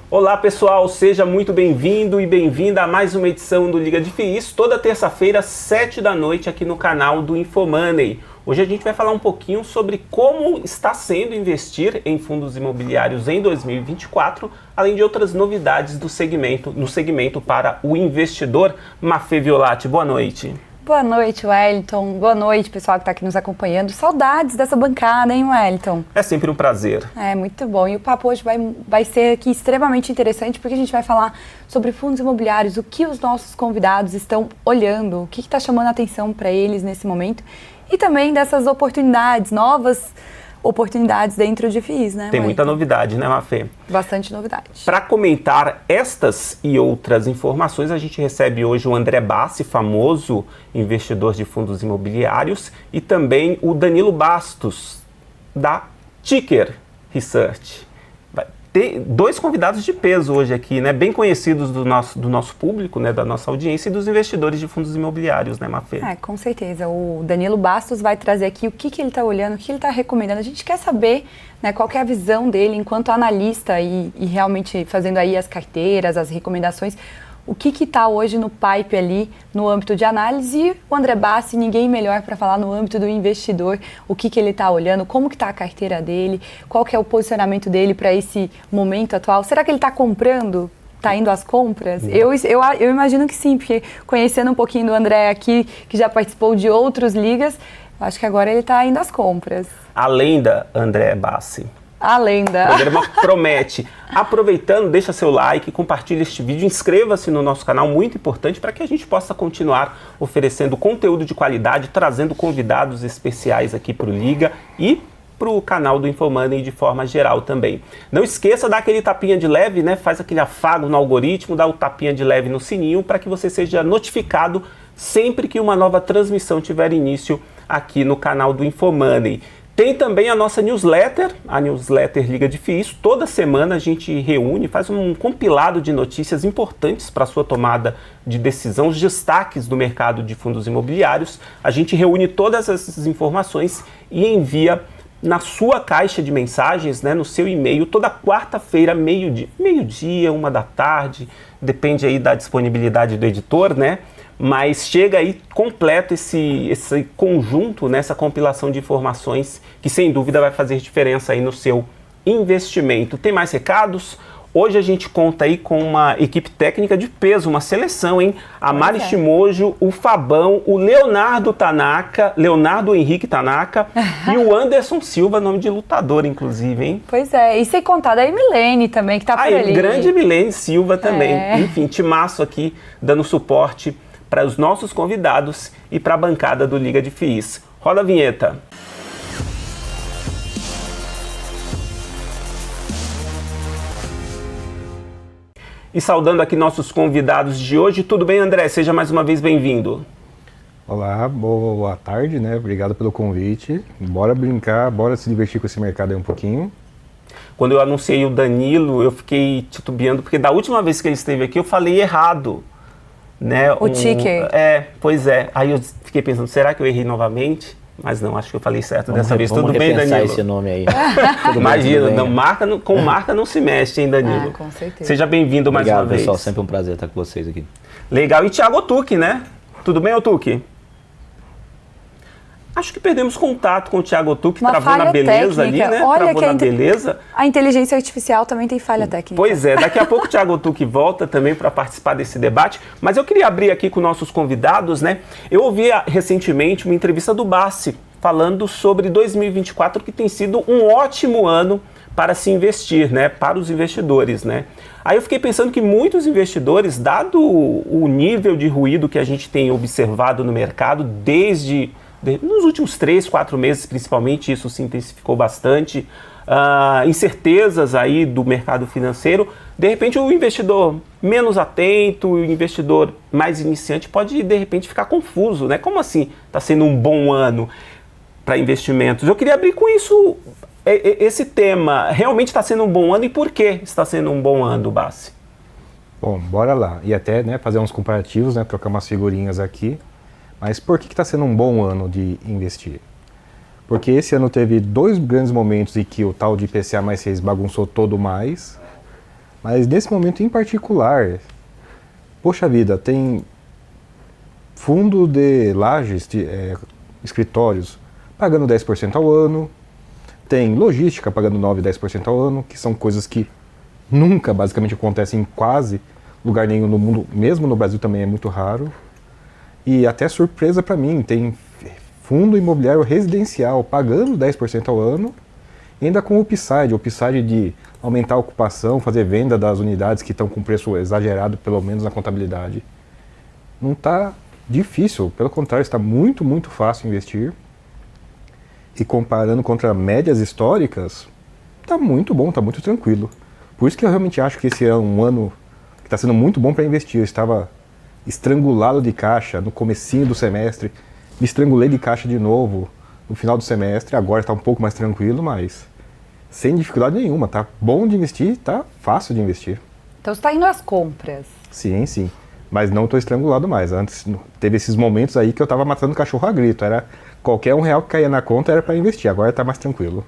Olá pessoal, seja muito bem-vindo e bem-vinda a mais uma edição do Liga de FIIs, toda terça-feira, 7 da noite, aqui no canal do InfoMoney. Hoje a gente vai falar um pouquinho sobre como está sendo investir em fundos imobiliários em 2024, além de outras novidades no segmento para o investidor. Mafê Violati, boa noite. Boa noite, Wellington. Boa noite, pessoal que está aqui nos acompanhando. Saudades dessa bancada, hein, Wellington? É sempre um prazer. É, muito bom. E o papo hoje vai ser aqui extremamente interessante, porque a gente vai falar sobre fundos imobiliários, o que os nossos convidados estão olhando, o que está chamando a atenção para eles nesse momento, e também dessas oportunidades, novas oportunidades dentro de FIIs, né? Tem muita novidade, né, Mafê? Bastante novidade. Para comentar estas e outras informações, a gente recebe hoje o André Bassi, famoso investidor de fundos imobiliários, e também o Danilo Bastos, da Ticker Research. Vai ter dois convidados de peso hoje aqui, né? Bem conhecidos do nosso público, né? Da nossa audiência e dos investidores de fundos imobiliários, né, Mafê? É, com certeza. O Danilo Bastos vai trazer aqui o que ele está olhando, o que ele está recomendando. A gente quer saber, né, qual que é a visão dele enquanto analista e realmente fazendo aí as carteiras, as recomendações. O que está hoje no pipe ali, no âmbito de análise, e o André Bassi, ninguém melhor para falar no âmbito do investidor, o que ele está olhando, como que está a carteira dele, qual que é o posicionamento dele para esse momento atual. Será que ele está comprando? Está indo às compras? Eu imagino que sim, porque conhecendo um pouquinho do André aqui, que já participou de outros ligas, acho que agora ele está indo às compras. A lenda André Bassi. A lenda. O programa promete. Aproveitando, deixa seu like, compartilha este vídeo, inscreva-se no nosso canal, muito importante para que a gente possa continuar oferecendo conteúdo de qualidade, trazendo convidados especiais aqui para o Liga e para o canal do InfoMoney de forma geral também. Não esqueça, dá aquele tapinha de leve, né? Faz aquele afago no algoritmo, dá o tapinha de leve no sininho para que você seja notificado sempre que uma nova transmissão tiver início aqui no canal do InfoMoney. Tem também a nossa newsletter, a newsletter Liga de FIIs. Toda semana a gente reúne, faz um compilado de notícias importantes para a sua tomada de decisão, os destaques do mercado de fundos imobiliários. A gente reúne todas essas informações e envia na sua caixa de mensagens, né, no seu e-mail, toda quarta-feira, meio-dia, 13h, depende aí da disponibilidade do editor, né? Mas chega aí completo esse conjunto, né, essa compilação de informações que sem dúvida vai fazer diferença aí no seu investimento. Tem mais recados? Hoje a gente conta aí com uma equipe técnica de peso, uma seleção, hein? A Mari Shimojo, o Fabão, o Leonardo Henrique Tanaka e o Anderson Silva, nome de lutador, inclusive, hein? Pois é, e sem contar da Milene também, que tá por ali. Grande Milene Silva também. Enfim, timaço aqui, dando suporte para os nossos convidados e para a bancada do Liga de FIIs. Roda a vinheta. E saudando aqui nossos convidados de hoje. Tudo bem, André? Seja mais uma vez bem-vindo. Olá, boa tarde, né? Obrigado pelo convite. Bora brincar, bora se divertir com esse mercado aí um pouquinho. Quando eu anunciei o Danilo, eu fiquei titubeando, porque da última vez que ele esteve aqui eu falei errado. Né? O Ticker. Pois é. Aí eu fiquei pensando, será que eu errei novamente? Mas não, acho que eu falei certo dessa vez. Tudo bem, Danilo? Esse nome aí. Imagina, com marca não se mexe, hein, Danilo? Com certeza. Seja bem-vindo mais uma vez. Obrigado, pessoal. Sempre um prazer estar com vocês aqui. Legal. E Thiago Otuki, né? Tudo bem, Otuki? Acho que perdemos contato com o Thiago Otuki, travou na beleza técnica. Ali, né? Olha travou que na beleza. A inteligência artificial também tem falha técnica. Pois é, daqui a pouco o Thiago Otuki volta também para participar desse debate, mas eu queria abrir aqui com nossos convidados, né? Eu ouvi recentemente uma entrevista do Bassi falando sobre 2024, que tem sido um ótimo ano para se investir, né? Para os investidores, né? Aí eu fiquei pensando que muitos investidores, dado o nível de ruído que a gente tem observado no mercado nos últimos 3, 4 meses, principalmente, isso se intensificou bastante. Incertezas aí do mercado financeiro. De repente, o investidor menos atento, o investidor mais iniciante pode, de repente, ficar confuso, né? Como assim está sendo um bom ano para investimentos? Eu queria abrir com isso, esse tema. Realmente está sendo um bom ano e por que está sendo um bom ano, Bassi? Bom, bora lá. E até, né, fazer uns comparativos, né, trocar umas figurinhas aqui. Mas por que está sendo um bom ano de investir? Porque esse ano teve dois grandes momentos em que o tal de IPCA mais 6 bagunçou todo mais. Mas nesse momento em particular, poxa vida, tem fundo de lajes, escritórios, pagando 10% ao ano, tem logística pagando 9%, 10% ao ano, que são coisas que nunca basicamente acontecem em quase lugar nenhum no mundo, mesmo no Brasil também é muito raro. E até surpresa para mim, tem fundo imobiliário residencial pagando 10% ao ano, ainda com o upside de aumentar a ocupação, fazer venda das unidades que estão com preço exagerado, pelo menos na contabilidade. Não está difícil, pelo contrário, está muito, muito fácil investir. E comparando contra médias históricas, está muito bom, está muito tranquilo. Por isso que eu realmente acho que esse é um ano que está sendo muito bom para investir. Eu estava estrangulado de caixa no comecinho do semestre, me estrangulei de caixa de novo no final do semestre, agora está um pouco mais tranquilo, mas sem dificuldade nenhuma, tá bom de investir, tá fácil de investir. Então você está indo às compras. Sim, sim, mas não estou estrangulado mais. Antes teve esses momentos aí que eu estava matando cachorro a grito, era qualquer R$1 que caía na conta era para investir, agora está mais tranquilo.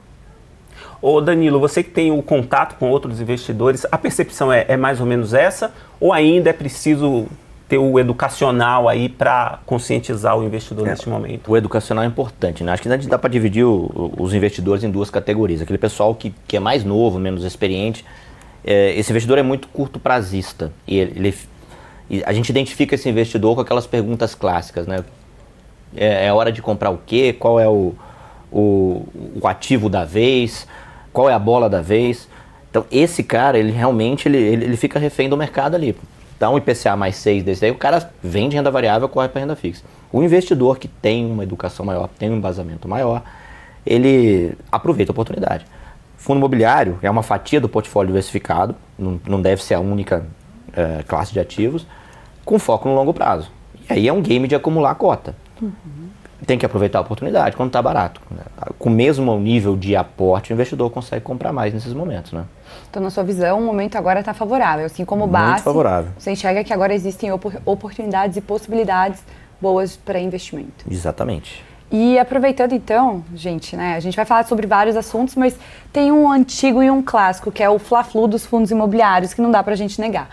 Ô Danilo, você que tem o contato com outros investidores, a percepção é mais ou menos essa? Ou ainda é preciso ter o educacional aí para conscientizar o investidor neste momento? O educacional é importante, né? Acho que dá para dividir os investidores em duas categorias. Aquele pessoal que é mais novo, menos experiente, esse investidor é muito curto prazista. E a gente identifica esse investidor com aquelas perguntas clássicas, né? É hora de comprar o quê? Qual é o ativo da vez? Qual é a bola da vez? Então, esse cara, ele realmente ele fica refém do mercado ali. Dá um IPCA mais 6 desse aí, o cara vende renda variável, corre para renda fixa. O investidor que tem uma educação maior, tem um embasamento maior, ele aproveita a oportunidade. Fundo imobiliário é uma fatia do portfólio diversificado, não deve ser a única classe de ativos, com foco no longo prazo. E aí é um game de acumular cota. Tem que aproveitar a oportunidade quando está barato. Né? Com o mesmo nível de aporte, o investidor consegue comprar mais nesses momentos, né? Então, na sua visão, o momento agora está favorável. Assim como Muito base, favorável. Você enxerga que agora existem oportunidades e possibilidades boas para investimento. Exatamente. E aproveitando então, gente, né, a gente vai falar sobre vários assuntos, mas tem um antigo e um clássico, que é o fla-flu dos fundos imobiliários, que não dá para a gente negar.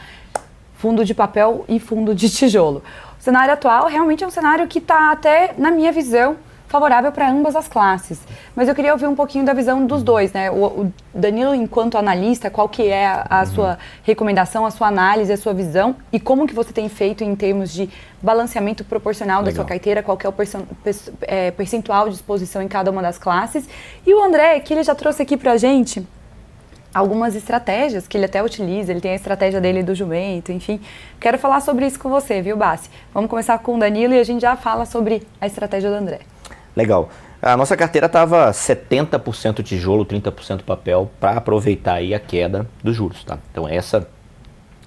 Fundo de papel e fundo de tijolo. O cenário atual realmente é um cenário que está até, na minha visão, favorável para ambas as classes. Mas eu queria ouvir um pouquinho da visão dos dois, né? O Danilo, enquanto analista, qual que é a sua recomendação, a sua análise, a sua visão e como que você tem feito em termos de balanceamento proporcional da sua carteira, qual que é o percentual de exposição em cada uma das classes. E o André, que ele já trouxe aqui para a gente algumas estratégias que ele até utiliza, ele tem a estratégia dele do jumento, enfim. Quero falar sobre isso com você, viu, Bassi? Vamos começar com o Danilo e a gente já fala sobre a estratégia do André. Legal. A nossa carteira estava 70% tijolo, 30% papel, para aproveitar aí a queda dos juros, tá? Então essa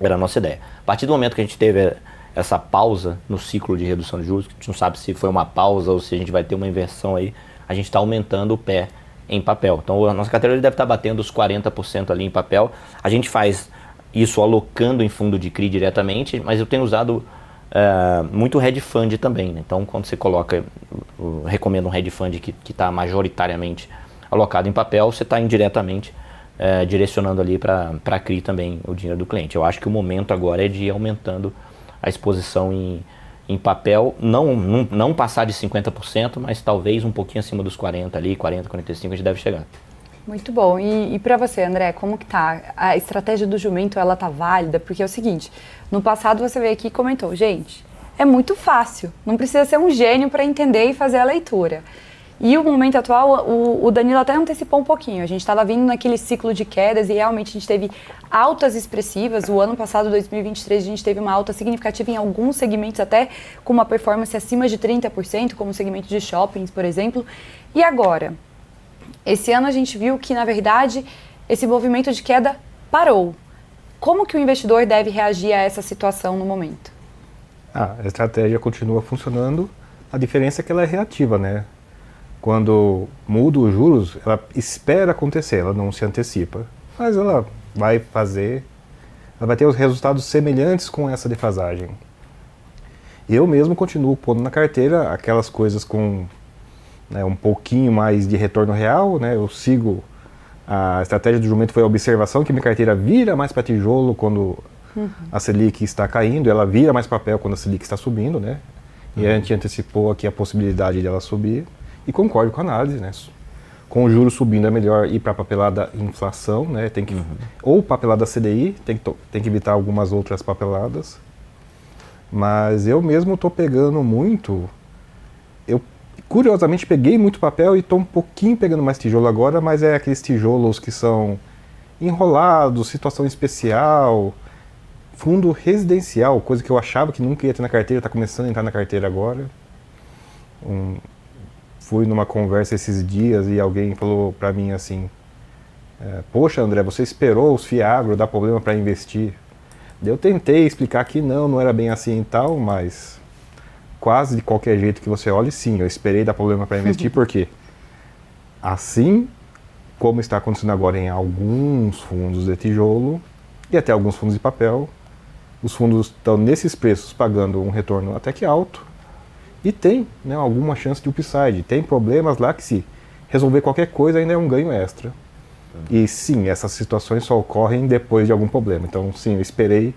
era a nossa ideia. A partir do momento que a gente teve essa pausa no ciclo de redução de juros, que a gente não sabe se foi uma pausa ou se a gente vai ter uma inversão aí, a gente está aumentando o pé em papel. Então a nossa carteira deve estar batendo os 40% ali em papel. A gente faz isso alocando em fundo de CRI diretamente, mas eu tenho usado muito hedge fund também, né? Então quando você coloca, eu recomendo um hedge fund que está majoritariamente alocado em papel, você está indiretamente direcionando ali para CRI também o dinheiro do cliente. Eu acho que o momento agora é de ir aumentando a exposição em papel, não passar de 50%, mas talvez um pouquinho acima dos 40% ali, 40%, 45% a gente deve chegar. Muito bom. E para você, André, como que tá? A estratégia do jumento, ela tá válida? Porque é o seguinte, no passado você veio aqui e comentou, gente, é muito fácil, não precisa ser um gênio para entender e fazer a leitura. E o momento atual, o Danilo até antecipou um pouquinho, a gente estava vindo naquele ciclo de quedas e realmente a gente teve altas expressivas. O ano passado, 2023, a gente teve uma alta significativa em alguns segmentos, até com uma performance acima de 30%, como o segmento de shoppings, por exemplo. E agora? Esse ano a gente viu que, na verdade, esse movimento de queda parou. Como que o investidor deve reagir a essa situação no momento? A estratégia continua funcionando, a diferença é que ela é reativa, né? Quando muda os juros, ela espera acontecer, ela não se antecipa. Mas ela vai ter os resultados semelhantes com essa defasagem. Eu mesmo continuo pondo na carteira aquelas coisas com um pouquinho mais de retorno real, né? Eu sigo A estratégia do jumento foi a observação que minha carteira vira mais para tijolo quando a Selic está caindo, ela vira mais papel quando a Selic está subindo, né? E a gente antecipou aqui a possibilidade dela subir e concordo com a análise, né? Com o juro subindo é melhor ir para a papelada inflação, né? Tem que, ou papelada CDI, tem que evitar algumas outras papeladas. Mas eu mesmo estou pegando muito, eu curiosamente peguei muito papel e estou um pouquinho pegando mais tijolo agora, mas é aqueles tijolos que são enrolados, situação especial, fundo residencial, coisa que eu achava que nunca ia ter na carteira, está começando a entrar na carteira agora. Fui numa conversa esses dias e alguém falou para mim assim, poxa André, você esperou os FIAGRO dar problema para investir. Eu tentei explicar que não era bem assim e tal, mas quase de qualquer jeito que você olhe, sim, eu esperei dar problema para investir, porque assim como está acontecendo agora em alguns fundos de tijolo e até alguns fundos de papel, os fundos estão nesses preços pagando um retorno até que alto e tem, né, alguma chance de upside. Tem problemas lá que, se resolver qualquer coisa, ainda é um ganho extra. E sim, essas situações só ocorrem depois de algum problema. Então sim, eu esperei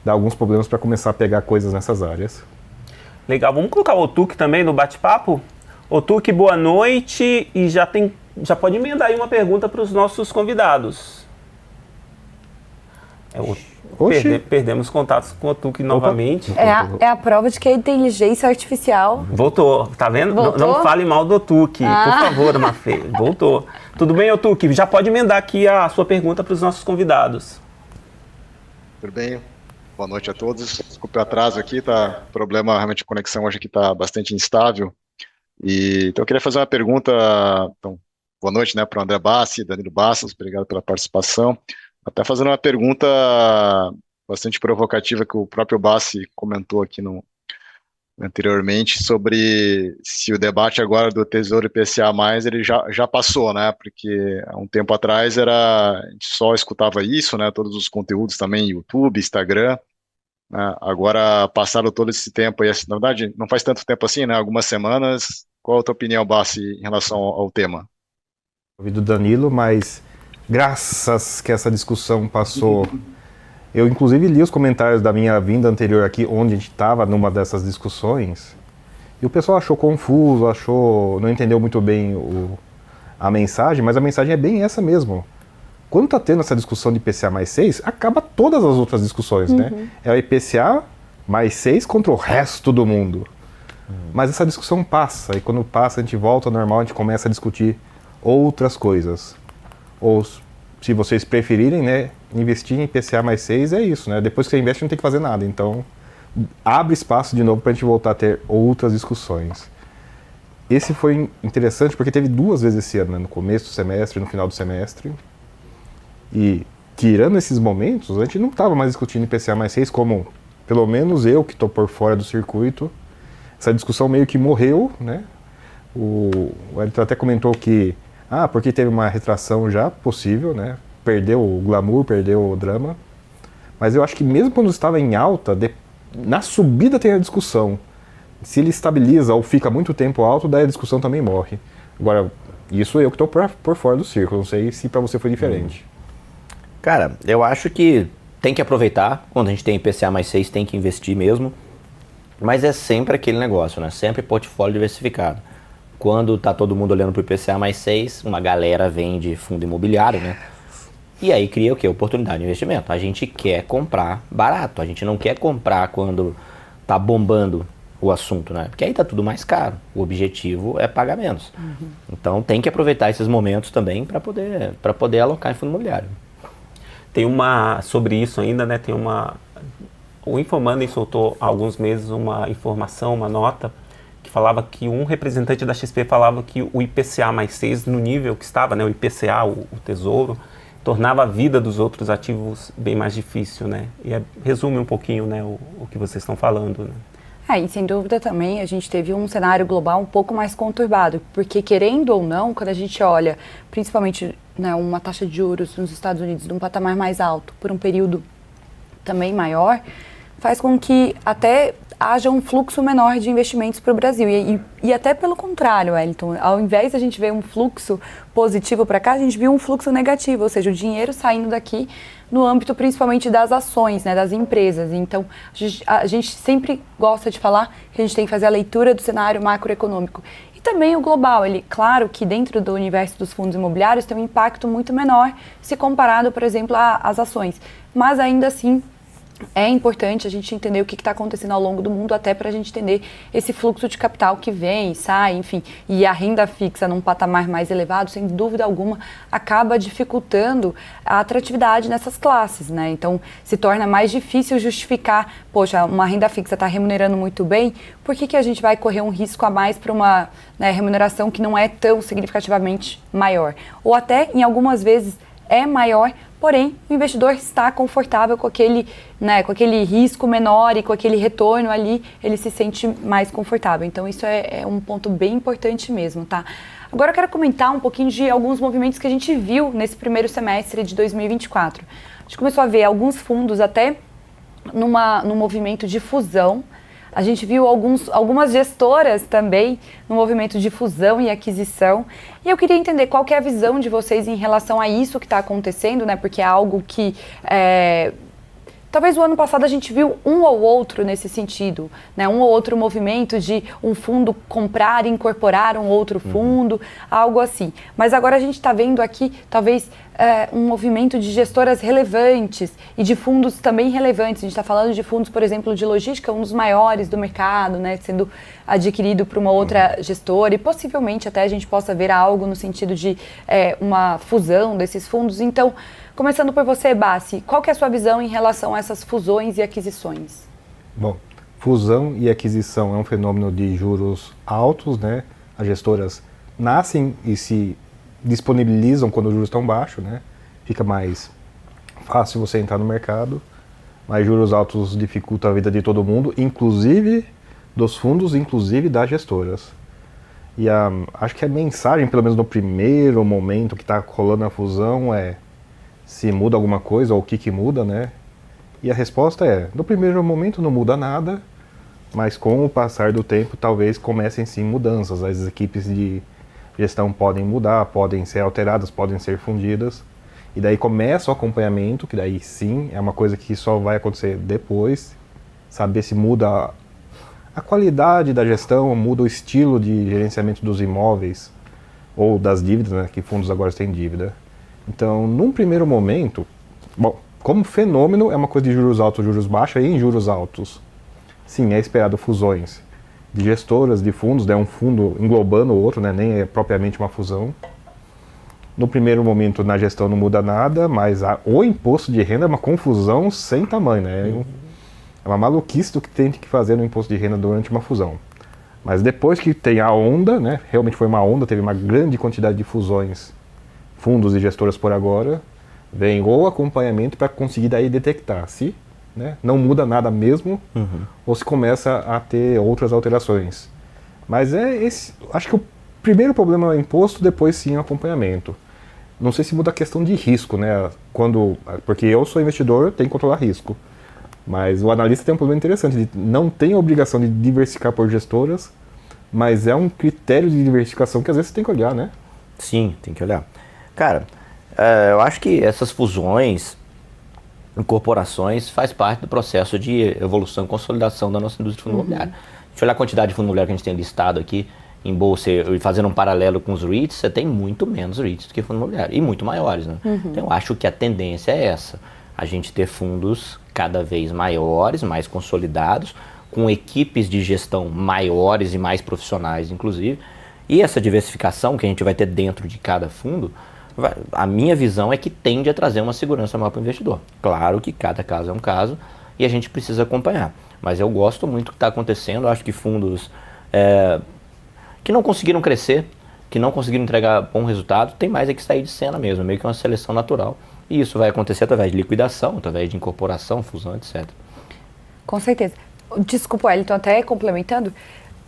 dar alguns problemas para começar a pegar coisas nessas áreas. Legal, vamos colocar o Otuque também no bate-papo? Otuque, boa noite, e já pode emendar aí uma pergunta para os nossos convidados. Perdemos contatos com o Otuque novamente. É a prova de que a inteligência artificial... Voltou, tá vendo? Voltou? Não fale mal do Otuque, por favor, Mafê. Voltou. Tudo bem, Otuque? Já pode emendar aqui a sua pergunta para os nossos convidados. Tudo bem? Boa noite a todos. Desculpe o atraso aqui, tá? Problema realmente de conexão hoje aqui está bastante instável. Então eu queria fazer uma pergunta. Então, boa noite, né, para o André Bassi, Danilo Bastos, obrigado pela participação. Até fazendo uma pergunta bastante provocativa que o próprio Bassi comentou aqui anteriormente, sobre se o debate agora do Tesouro IPCA+, ele já passou, né? Porque há um tempo atrás a gente só escutava isso, né? Todos os conteúdos também, YouTube, Instagram, né? Agora, passado todo esse tempo, e na verdade não faz tanto tempo assim, né? Algumas semanas. Qual a tua opinião, Bassi, em relação ao tema? Ouvi do Danilo, mas graças que essa discussão passou. Eu, inclusive, li os comentários da minha vinda anterior aqui, onde a gente estava numa dessas discussões, e o pessoal achou confuso, não entendeu muito bem a mensagem, mas a mensagem é bem essa mesmo. Quando está tendo essa discussão de IPCA mais 6, acaba todas as outras discussões, né? É o IPCA mais 6 contra o resto do mundo. Mas essa discussão passa, e quando passa a gente volta ao normal, a gente começa a discutir outras coisas. Ou, se vocês preferirem, né, investir em IPCA mais 6 é isso, né? Depois que você investe não tem que fazer nada, então abre espaço de novo para a gente voltar a ter outras discussões. Esse foi interessante porque teve 2 vezes esse ano, né? No começo do semestre e no final do semestre. E tirando esses momentos, a gente não estava mais discutindo IPCA mais 6 como, pelo menos eu que estou por fora do circuito, essa discussão meio que morreu, né? O Elton até comentou que porque teve uma retração já possível, né? Perdeu o glamour, perdeu o drama. Mas eu acho que mesmo quando estava em alta, na subida tem a discussão. Se ele estabiliza ou fica muito tempo alto, daí a discussão também morre. Agora, isso eu que estou por fora do círculo, não sei se para você foi diferente. Cara, eu acho que tem que aproveitar, quando a gente tem IPCA mais 6 tem que investir mesmo, mas é sempre aquele negócio, né? Sempre portfólio diversificado. Quando tá todo mundo olhando pro IPCA mais 6, uma galera vende fundo imobiliário, né? E aí cria o quê? Oportunidade de investimento. A gente quer comprar barato, a gente não quer comprar quando tá bombando o assunto, né? Porque aí tá tudo mais caro. O objetivo é pagar menos. Então tem que aproveitar esses momentos também para poder alocar em fundo imobiliário. Tem sobre isso ainda, né? O Infomoney soltou há alguns meses uma informação, uma nota, que falava que um representante da XP falava que o IPCA mais 6, no nível que estava, né, o IPCA, o Tesouro, tornava a vida dos outros ativos bem mais difícil, né? E resume um pouquinho, né, o que vocês estão falando, né? E sem dúvida também a gente teve um cenário global um pouco mais conturbado, porque querendo ou não, quando a gente olha, principalmente, né, uma taxa de juros nos Estados Unidos de um patamar mais alto por um período também maior, faz com que até haja um fluxo menor de investimentos para o Brasil. E até pelo contrário, Wellington, ao invés de a gente ver um fluxo positivo para cá, a gente viu um fluxo negativo, ou seja, o dinheiro saindo daqui no âmbito principalmente das ações, né, das empresas. Então, a gente sempre gosta de falar que a gente tem que fazer a leitura do cenário macroeconômico. E também o global, claro que dentro do universo dos fundos imobiliários tem um impacto muito menor se comparado, por exemplo, às ações. Mas ainda assim, é importante a gente entender o que está acontecendo ao longo do mundo, até para a gente entender esse fluxo de capital que vem, sai, enfim, e a renda fixa num patamar mais elevado, sem dúvida alguma, acaba dificultando a atratividade nessas classes, né? Então, se torna mais difícil justificar, poxa, uma renda fixa está remunerando muito bem, por que a gente vai correr um risco a mais para uma, né, remuneração que não é tão significativamente maior? Ou até, em algumas vezes, é maior, porém, o investidor está confortável com aquele, né, com aquele risco menor e com aquele retorno ali, ele se sente mais confortável. Então, isso é um ponto bem importante mesmo, tá? Agora eu quero comentar um pouquinho de alguns movimentos que a gente viu nesse primeiro semestre de 2024. A gente começou a ver alguns fundos até num movimento de fusão. A gente viu algumas gestoras também no movimento de fusão e aquisição. E eu queria entender qual que é a visão de vocês em relação a isso que está acontecendo, né? Porque é algo que talvez o ano passado a gente viu um ou outro nesse sentido, né? Um ou outro movimento de um fundo comprar e incorporar um outro fundo, algo assim. Mas agora a gente está vendo aqui, talvez, um movimento de gestoras relevantes e de fundos também relevantes. A gente está falando de fundos, por exemplo, de logística, um dos maiores do mercado, né? Sendo adquirido por uma outra gestora e possivelmente até a gente possa ver algo no sentido de uma fusão desses fundos. Então, começando por você, Bassi, qual que é a sua visão em relação a essas fusões e aquisições? Bom, fusão e aquisição é um fenômeno de juros altos, né? As gestoras nascem e se disponibilizam quando os juros estão baixos, né? Fica mais fácil você entrar no mercado, mas juros altos dificultam a vida de todo mundo, inclusive dos fundos, inclusive das gestoras. E acho que a mensagem, pelo menos no primeiro momento que está rolando a fusão, é se muda alguma coisa ou o que muda, né? E a resposta é, no primeiro momento não muda nada, mas com o passar do tempo talvez comecem sim mudanças. As equipes de gestão podem mudar, podem ser alteradas, podem ser fundidas. E daí começa o acompanhamento, que daí sim é uma coisa que só vai acontecer depois. Saber se muda a qualidade da gestão, muda o estilo de gerenciamento dos imóveis ou das dívidas, né, que fundos agora têm dívida. Então, num primeiro momento, bom, como fenômeno é uma coisa de juros altos, juros baixos, e em juros altos, sim, é esperado fusões de gestoras, de fundos, né, um fundo englobando o outro, né, nem é propriamente uma fusão. No primeiro momento, na gestão não muda nada, mas o imposto de renda é uma confusão sem tamanho, né? É uma maluquice do que tem que fazer no imposto de renda durante uma fusão. Mas depois que tem a onda, né, realmente foi uma onda, teve uma grande quantidade de fusões, fundos e gestoras por agora, vem o acompanhamento para conseguir daí detectar se, né, não muda nada mesmo, ou se começa a ter outras alterações. Mas acho que o primeiro problema é o imposto, depois sim o acompanhamento. Não sei se muda a questão de risco, né? Porque eu sou investidor, tenho que controlar risco. Mas o analista tem um problema interessante, de não tem a obrigação de diversificar por gestoras, mas é um critério de diversificação que às vezes você tem que olhar, né? Sim, tem que olhar. Cara, eu acho que essas fusões, incorporações, faz parte do processo de evolução e consolidação da nossa indústria de fundo imobiliário. Deixa eu olhar a quantidade de fundo imobiliário que a gente tem listado aqui em bolsa e fazendo um paralelo com os REITs, você tem muito menos REITs do que fundo imobiliário, e muito maiores, né? Então eu acho que a tendência é essa, a gente ter fundos cada vez maiores, mais consolidados, com equipes de gestão maiores e mais profissionais, inclusive, e essa diversificação que a gente vai ter dentro de cada fundo, a minha visão é que tende a trazer uma segurança maior para o investidor. Claro que cada caso é um caso e a gente precisa acompanhar, mas eu gosto muito do que está acontecendo, acho que fundos que não conseguiram crescer, que não conseguiram entregar bom resultado, tem mais é que sair de cena mesmo, meio que uma seleção natural. E isso vai acontecer através de liquidação, através de incorporação, fusão, etc. Com certeza. Desculpa, Wellington, até complementando,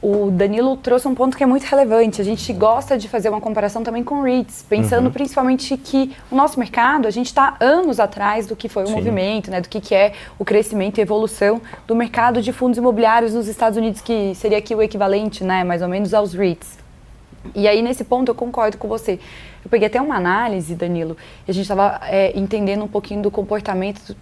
o Danilo trouxe um ponto que é muito relevante. A gente gosta de fazer uma comparação também com REITs, pensando principalmente que o nosso mercado, a gente está anos atrás do que foi o movimento, né, do que é o crescimento e evolução do mercado de fundos imobiliários nos Estados Unidos, que seria aqui o equivalente, né, mais ou menos aos REITs. E aí, nesse ponto, eu concordo com você. Eu peguei até uma análise, Danilo, e a gente estava entendendo um pouquinho do comportamento.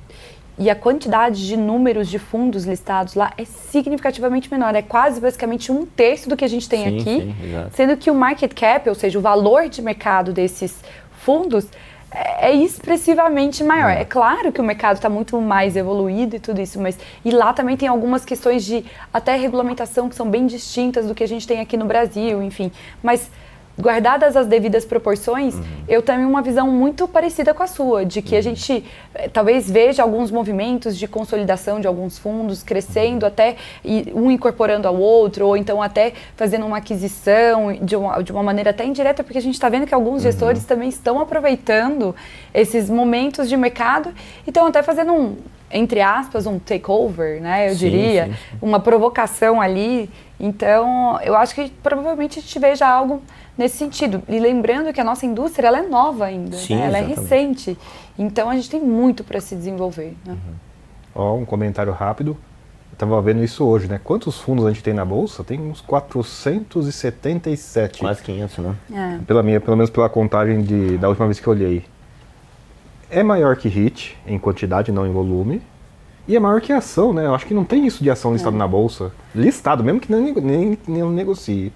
E a quantidade de números de fundos listados lá é significativamente menor. É quase, basicamente, 1/3 do que a gente tem aqui. Sendo que o market cap, ou seja, o valor de mercado desses fundos, é expressivamente maior. É claro que o mercado está muito mais evoluído e tudo isso, mas e lá também tem algumas questões de até regulamentação que são bem distintas do que a gente tem aqui no Brasil, enfim. Mas guardadas as devidas proporções, eu tenho uma visão muito parecida com a sua, de que a gente talvez veja alguns movimentos de consolidação de alguns fundos crescendo até, um incorporando ao outro, ou então até fazendo uma aquisição de uma maneira até indireta, porque a gente está vendo que alguns gestores também estão aproveitando esses momentos de mercado e estão até fazendo entre aspas, um takeover, né? Eu diria, uma provocação ali. Então, eu acho que provavelmente a gente veja algo nesse sentido. E lembrando que a nossa indústria, ela é nova ainda, né? Ela é recente. Então, a gente tem muito para se desenvolver. Né? Um comentário rápido. Eu estava vendo isso hoje, né? Quantos fundos a gente tem na Bolsa? Tem uns 477. Quase 500, né? Pelo menos pela contagem da última vez que eu olhei. É maior que REIT, em quantidade, não em volume. E é maior que ação, né? Eu acho que não tem isso de ação listada na Bolsa. Listado, mesmo que nem negocie.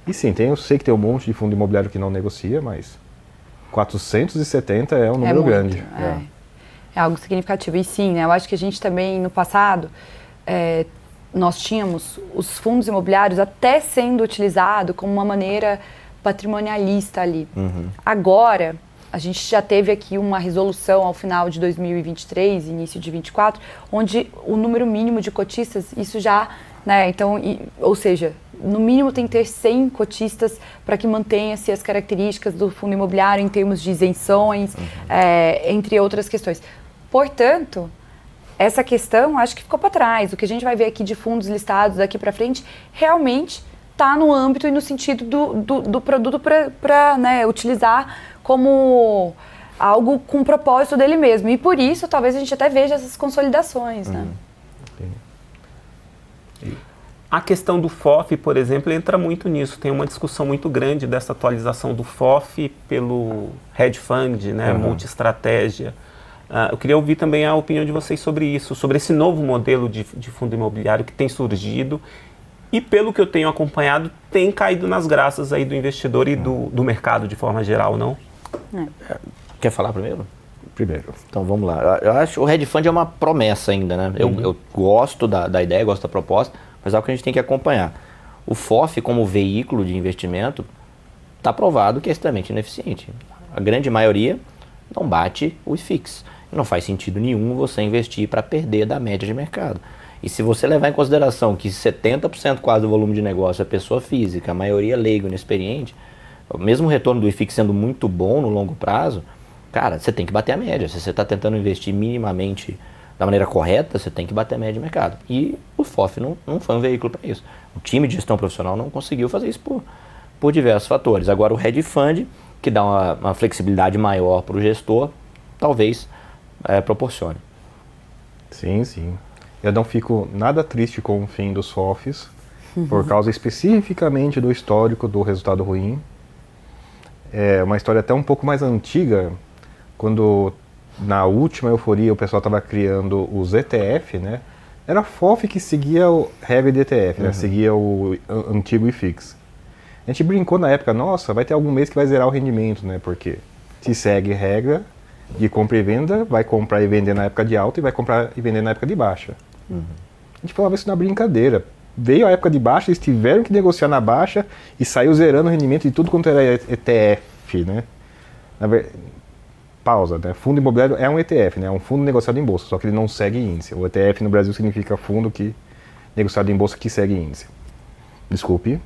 E sim, eu sei que tem um monte de fundo imobiliário que não negocia, mas 470 é um número grande. É algo significativo. E sim, né? Eu acho que a gente também, no passado, nós tínhamos os fundos imobiliários até sendo utilizado como uma maneira patrimonialista ali. Agora, a gente já teve aqui uma resolução ao final de 2023, início de 2024, onde o número mínimo de cotistas, isso já, né, então, ou seja, no mínimo tem que ter 100 cotistas para que mantenha-se as características do fundo imobiliário em termos de isenções, entre outras questões. Portanto, essa questão acho que ficou para trás. O que a gente vai ver aqui de fundos listados daqui para frente realmente está no âmbito e no sentido do produto para né, utilizar como algo com propósito dele mesmo. E por isso, talvez a gente até veja essas consolidações. Né? A questão do FOF, por exemplo, entra muito nisso. Tem uma discussão muito grande dessa atualização do FOF pelo hedge fund, né, multi-estratégia. Eu queria ouvir também a opinião de vocês sobre isso, sobre esse novo modelo de fundo imobiliário que tem surgido e, pelo que eu tenho acompanhado, tem caído nas graças aí do investidor e do mercado de forma geral, não? Quer falar primeiro? Primeiro. Então vamos lá. Eu acho que o hedge fund é uma promessa ainda, né? Eu gosto da ideia, gosto da proposta, mas é algo que a gente tem que acompanhar. O FOF, como veículo de investimento, está provado que é extremamente ineficiente. A grande maioria não bate o IFIX. Não faz sentido nenhum você investir para perder da média de mercado. E se você levar em consideração que 70% quase do volume de negócio é pessoa física, a maioria leigo, inexperiente, mesmo o retorno do IFIX sendo muito bom no longo prazo, cara, você tem que bater a média. Se você está tentando investir minimamente da maneira correta, você tem que bater a média de mercado. E o FOF não foi um veículo para isso. O time de gestão profissional não conseguiu fazer isso por diversos fatores. Agora o hedge fund, que dá uma flexibilidade maior para o gestor, talvez proporcione. Sim. Eu não fico nada triste com o fim dos FOFs, por causa especificamente do histórico do resultado ruim. É uma história até um pouco mais antiga, quando na última euforia o pessoal estava criando os ETF, né? Era a FOF que seguia o regra de ETF, né? Seguia o antigo IFIX. A gente brincou na época, nossa, vai ter algum mês que vai zerar o rendimento, né? Porque se segue regra de compra e venda, vai comprar e vender na época de alta e vai comprar e vender na época de baixa. A gente falava isso na brincadeira. Veio a época de baixa, eles tiveram que negociar na baixa e saiu zerando o rendimento de tudo quanto era ETF, né? Pausa, né? Fundo imobiliário é um ETF, né? É um fundo negociado em bolsa, só que ele não segue índice. O ETF no Brasil significa fundo negociado em bolsa que segue índice. Desculpe.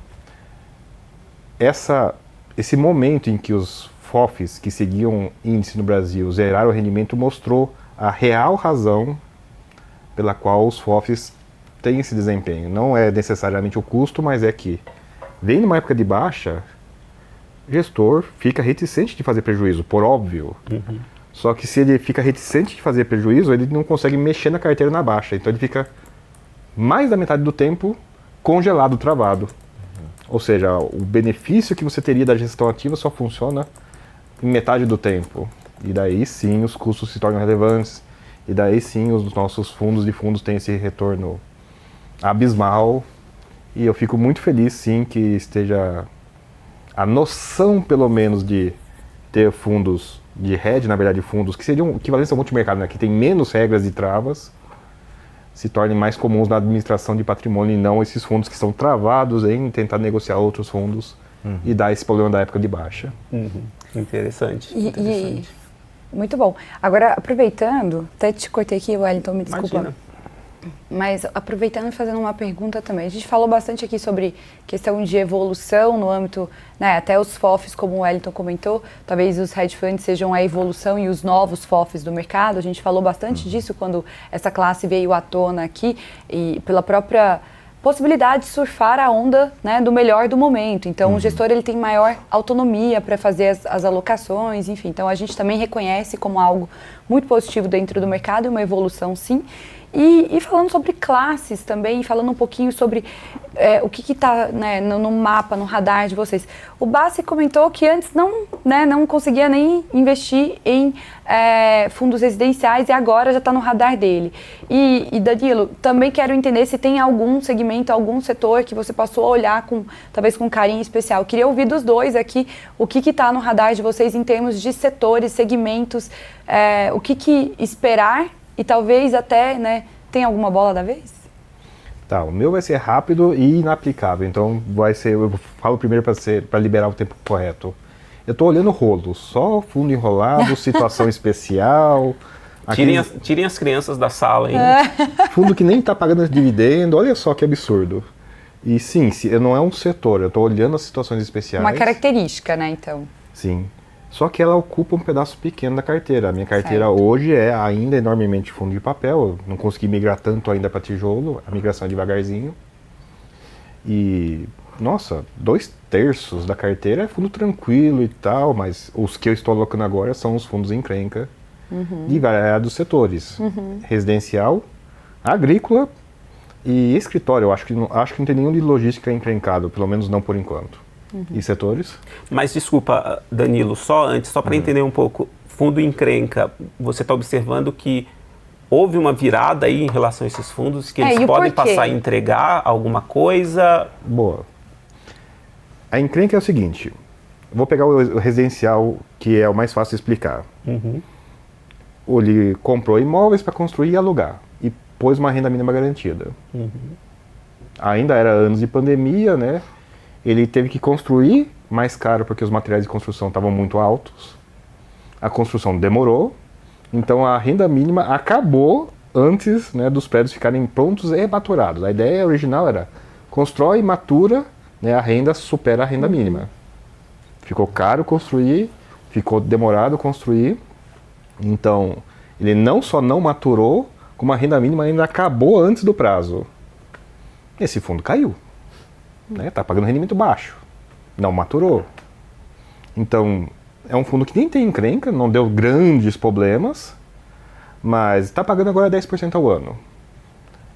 Esse momento em que os FOFs que seguiam índice no Brasil zeraram o rendimento mostrou a real razão pela qual os FOFs tem esse desempenho. Não é necessariamente o custo, mas é que, vem numa época de baixa, o gestor fica reticente de fazer prejuízo, por óbvio. Só que se ele fica reticente de fazer prejuízo, ele não consegue mexer na carteira na baixa. Então ele fica mais da metade do tempo congelado, travado. Ou seja, o benefício que você teria da gestão ativa só funciona em metade do tempo. E daí sim os custos se tornam relevantes. E daí sim os nossos fundos de fundos têm esse retorno abismal. E eu fico muito feliz sim que esteja a noção pelo menos de ter fundos de hedge, na verdade fundos que seriam equivalentes ao multimercado, né, que tem menos regras e travas, se tornem mais comuns na administração de patrimônio e não esses fundos que estão travados em tentar negociar outros fundos e dar esse problema da época de baixa. Interessante. Muito bom. Agora, aproveitando, até te cortei aqui, Wellington, me desculpa. Imagina. Mas aproveitando e fazendo uma pergunta também. A gente falou bastante aqui sobre questão de evolução no âmbito, né, até os FOFs, como o Wellington comentou, talvez os hedge funds sejam a evolução e os novos FOFs do mercado. A gente falou bastante disso quando essa classe veio à tona aqui e pela própria possibilidade de surfar a onda, né, do melhor do momento. Então, o gestor ele tem maior autonomia para fazer as alocações, enfim. Então, a gente também reconhece como algo muito positivo dentro do mercado e uma evolução, sim. E falando sobre classes também, falando um pouquinho sobre o que está, né, no mapa, no radar de vocês. O Bassi comentou que antes não conseguia nem investir em fundos residenciais e agora já está no radar dele. E Danilo, também quero entender se tem algum segmento, algum setor que você passou a olhar talvez com carinho especial. Queria ouvir dos dois aqui o que está no radar de vocês em termos de setores, segmentos, o que esperar. E talvez até, né, tenha alguma bola da vez? Tá, o meu vai ser rápido e inaplicável, então eu falo primeiro para liberar o tempo correto. Eu estou olhando rolo, só fundo enrolado, situação especial. Tirem as crianças da sala, hein? Fundo que nem está pagando dividendo, olha só que absurdo. E sim, não é um setor, eu estou olhando as situações especiais. Uma característica, né, então? Sim. Só que ela ocupa um pedaço pequeno da carteira. A minha carteira hoje é ainda enormemente fundo de papel. Eu não consegui migrar tanto ainda para tijolo. A migração é devagarzinho. E, nossa, 2/3 da carteira é fundo tranquilo e tal, mas os que eu estou alocando agora são os fundos encrenca de variados setores. Residencial, agrícola e escritório. Eu acho que não tem nenhum de logística encrencado, pelo menos não por enquanto. E setores? Mas desculpa, Danilo, só para entender um pouco, fundo encrenca, você está observando que houve uma virada aí em relação a esses fundos, que eles podem passar a entregar alguma coisa? Boa. A encrenca é o seguinte, vou pegar o residencial, que é o mais fácil de explicar. Ele comprou imóveis para construir e alugar, e pôs uma renda mínima garantida. Ainda era anos de pandemia, né? Ele teve que construir mais caro porque os materiais de construção estavam muito altos. A construção demorou, então a renda mínima acabou antes, né, dos prédios ficarem prontos e maturados. A ideia original era constrói, matura, né, a renda supera a renda mínima. Ficou caro construir, ficou demorado construir, então ele não só não maturou, como a renda mínima ainda acabou antes do prazo. Esse fundo caiu. Está pagando rendimento baixo, não maturou. Então, é um fundo que nem tem encrenca, não deu grandes problemas, mas está pagando agora 10% ao ano.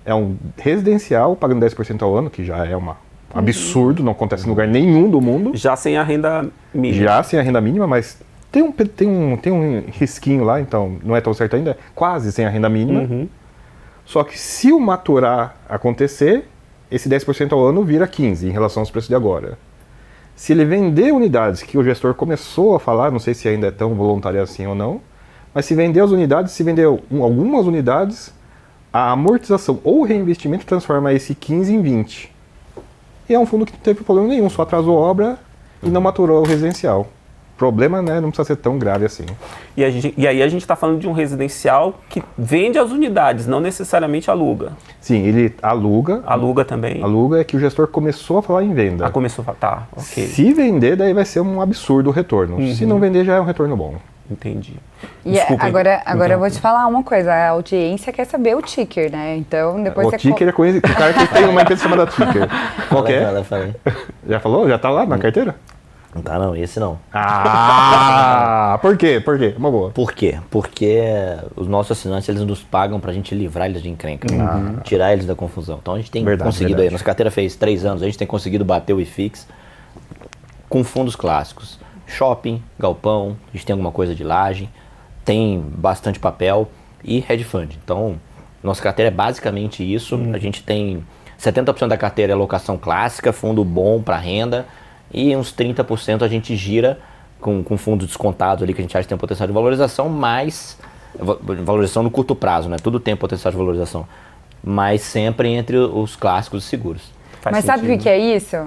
É um residencial pagando 10% ao ano, que já é um absurdo, não acontece em lugar nenhum do mundo. Já sem a renda mínima. Já sem a renda mínima, mas tem um risquinho lá, então não é tão certo ainda, quase sem a renda mínima. Só que se o maturar acontecer, esse 10% ao ano vira 15% em relação aos preços de agora. Se ele vender unidades, que o gestor começou a falar, não sei se ainda é tão voluntário assim ou não, mas se vender as unidades, se vender algumas unidades, a amortização ou reinvestimento transforma esse 15 em 20. E é um fundo que não teve problema nenhum, só atrasou obra e não maturou o residencial. Problema, né, não precisa ser tão grave assim. E aí a gente está falando de um residencial que vende as unidades, não necessariamente aluga. Sim, ele aluga. Aluga também. Aluga é que o gestor começou a falar em venda. Começou a falar, tá, ok. Se vender, daí vai ser um absurdo o retorno. Se não vender, já é um retorno bom. Entendi. E Desculpa, agora eu vou te falar uma coisa, a audiência quer saber o ticker, né? Então depois O ticker é conhecido, o cara que tem uma empresa chamada ticker. Qual que é? Falei. Já falou? Já tá lá na carteira? Não tá não, esse não. Ah, por quê? Por quê? Uma boa. Por quê? Porque os nossos assinantes, eles nos pagam pra gente livrar eles de encrenca, tirar eles da confusão. Então a gente tem conseguido aí, nossa carteira fez 3 anos, a gente tem conseguido bater o IFIX com fundos clássicos. Shopping, galpão, a gente tem alguma coisa de laje, tem bastante papel e hedge fund. Então, nossa carteira é basicamente isso. A gente tem 70% da carteira é alocação clássica, fundo bom para renda, e uns 30% a gente gira com fundos descontados ali que a gente acha que tem potencial de valorização, mas valorização no curto prazo, né? Tudo tem potencial de valorização, mas sempre entre os clássicos e seguros. Mas sabe o que é isso?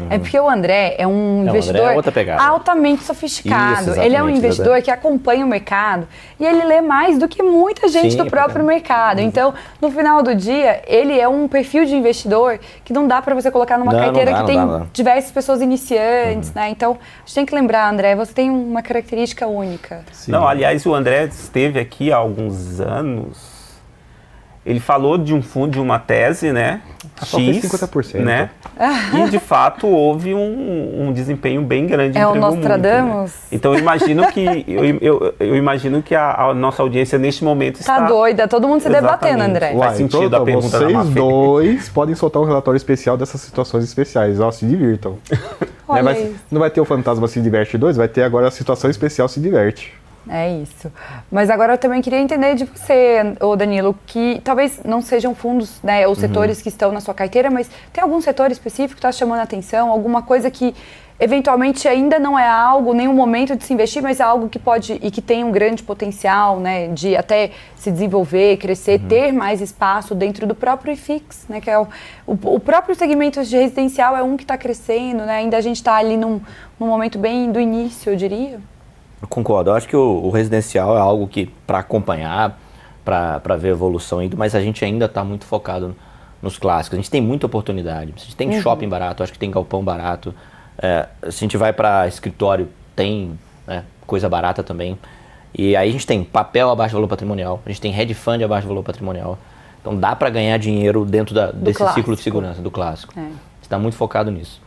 É porque o André é um investidor altamente sofisticado. Isso, ele é um investidor que acompanha o mercado e ele lê mais do que muita gente do próprio mercado. Então, no final do dia, ele é um perfil de investidor que não dá para você colocar numa carteira que tem diversas pessoas iniciantes, né? Então, a gente tem que lembrar, André, você tem uma característica única. Sim. Não, aliás, o André esteve aqui há alguns anos. Ele falou de um fundo, de uma tese, né? Só fez 50%. Né? E, de fato, houve um desempenho bem grande. É o Nostradamus? Né? Então, eu imagino que, eu imagino que a nossa audiência, neste momento, está... Tá doida, todo mundo se debatendo, André. Faz sentido a pergunta da Mafê. Vocês dois podem soltar um relatório especial dessas situações especiais. Ó, se divirtam. Não vai ter o Fantasma Se Diverte 2, vai ter agora a situação especial Se Diverte. É isso. Mas agora eu também queria entender de você, ô Danilo, que talvez não sejam fundos, né, ou setores que estão na sua carteira, mas tem algum setor específico que está chamando a atenção, alguma coisa que eventualmente ainda não é algo, nem um momento de se investir, mas é algo que pode e que tem um grande potencial, né, de até se desenvolver, crescer, ter mais espaço dentro do próprio IFIX, né, que é o próprio segmento de residencial é um que está crescendo, né, ainda a gente está ali num momento bem do início, eu diria. Eu concordo, eu acho que o residencial é algo que para acompanhar, para ver a evolução indo, mas a gente ainda está muito focado nos clássicos. A gente tem muita oportunidade, a gente tem shopping barato, acho que tem galpão barato, se a gente vai para escritório, tem coisa barata também. E aí a gente tem papel abaixo do valor patrimonial, a gente tem hedge fund abaixo do valor patrimonial. Então dá para ganhar dinheiro dentro desse ciclo de segurança, do clássico. A gente está muito focado nisso.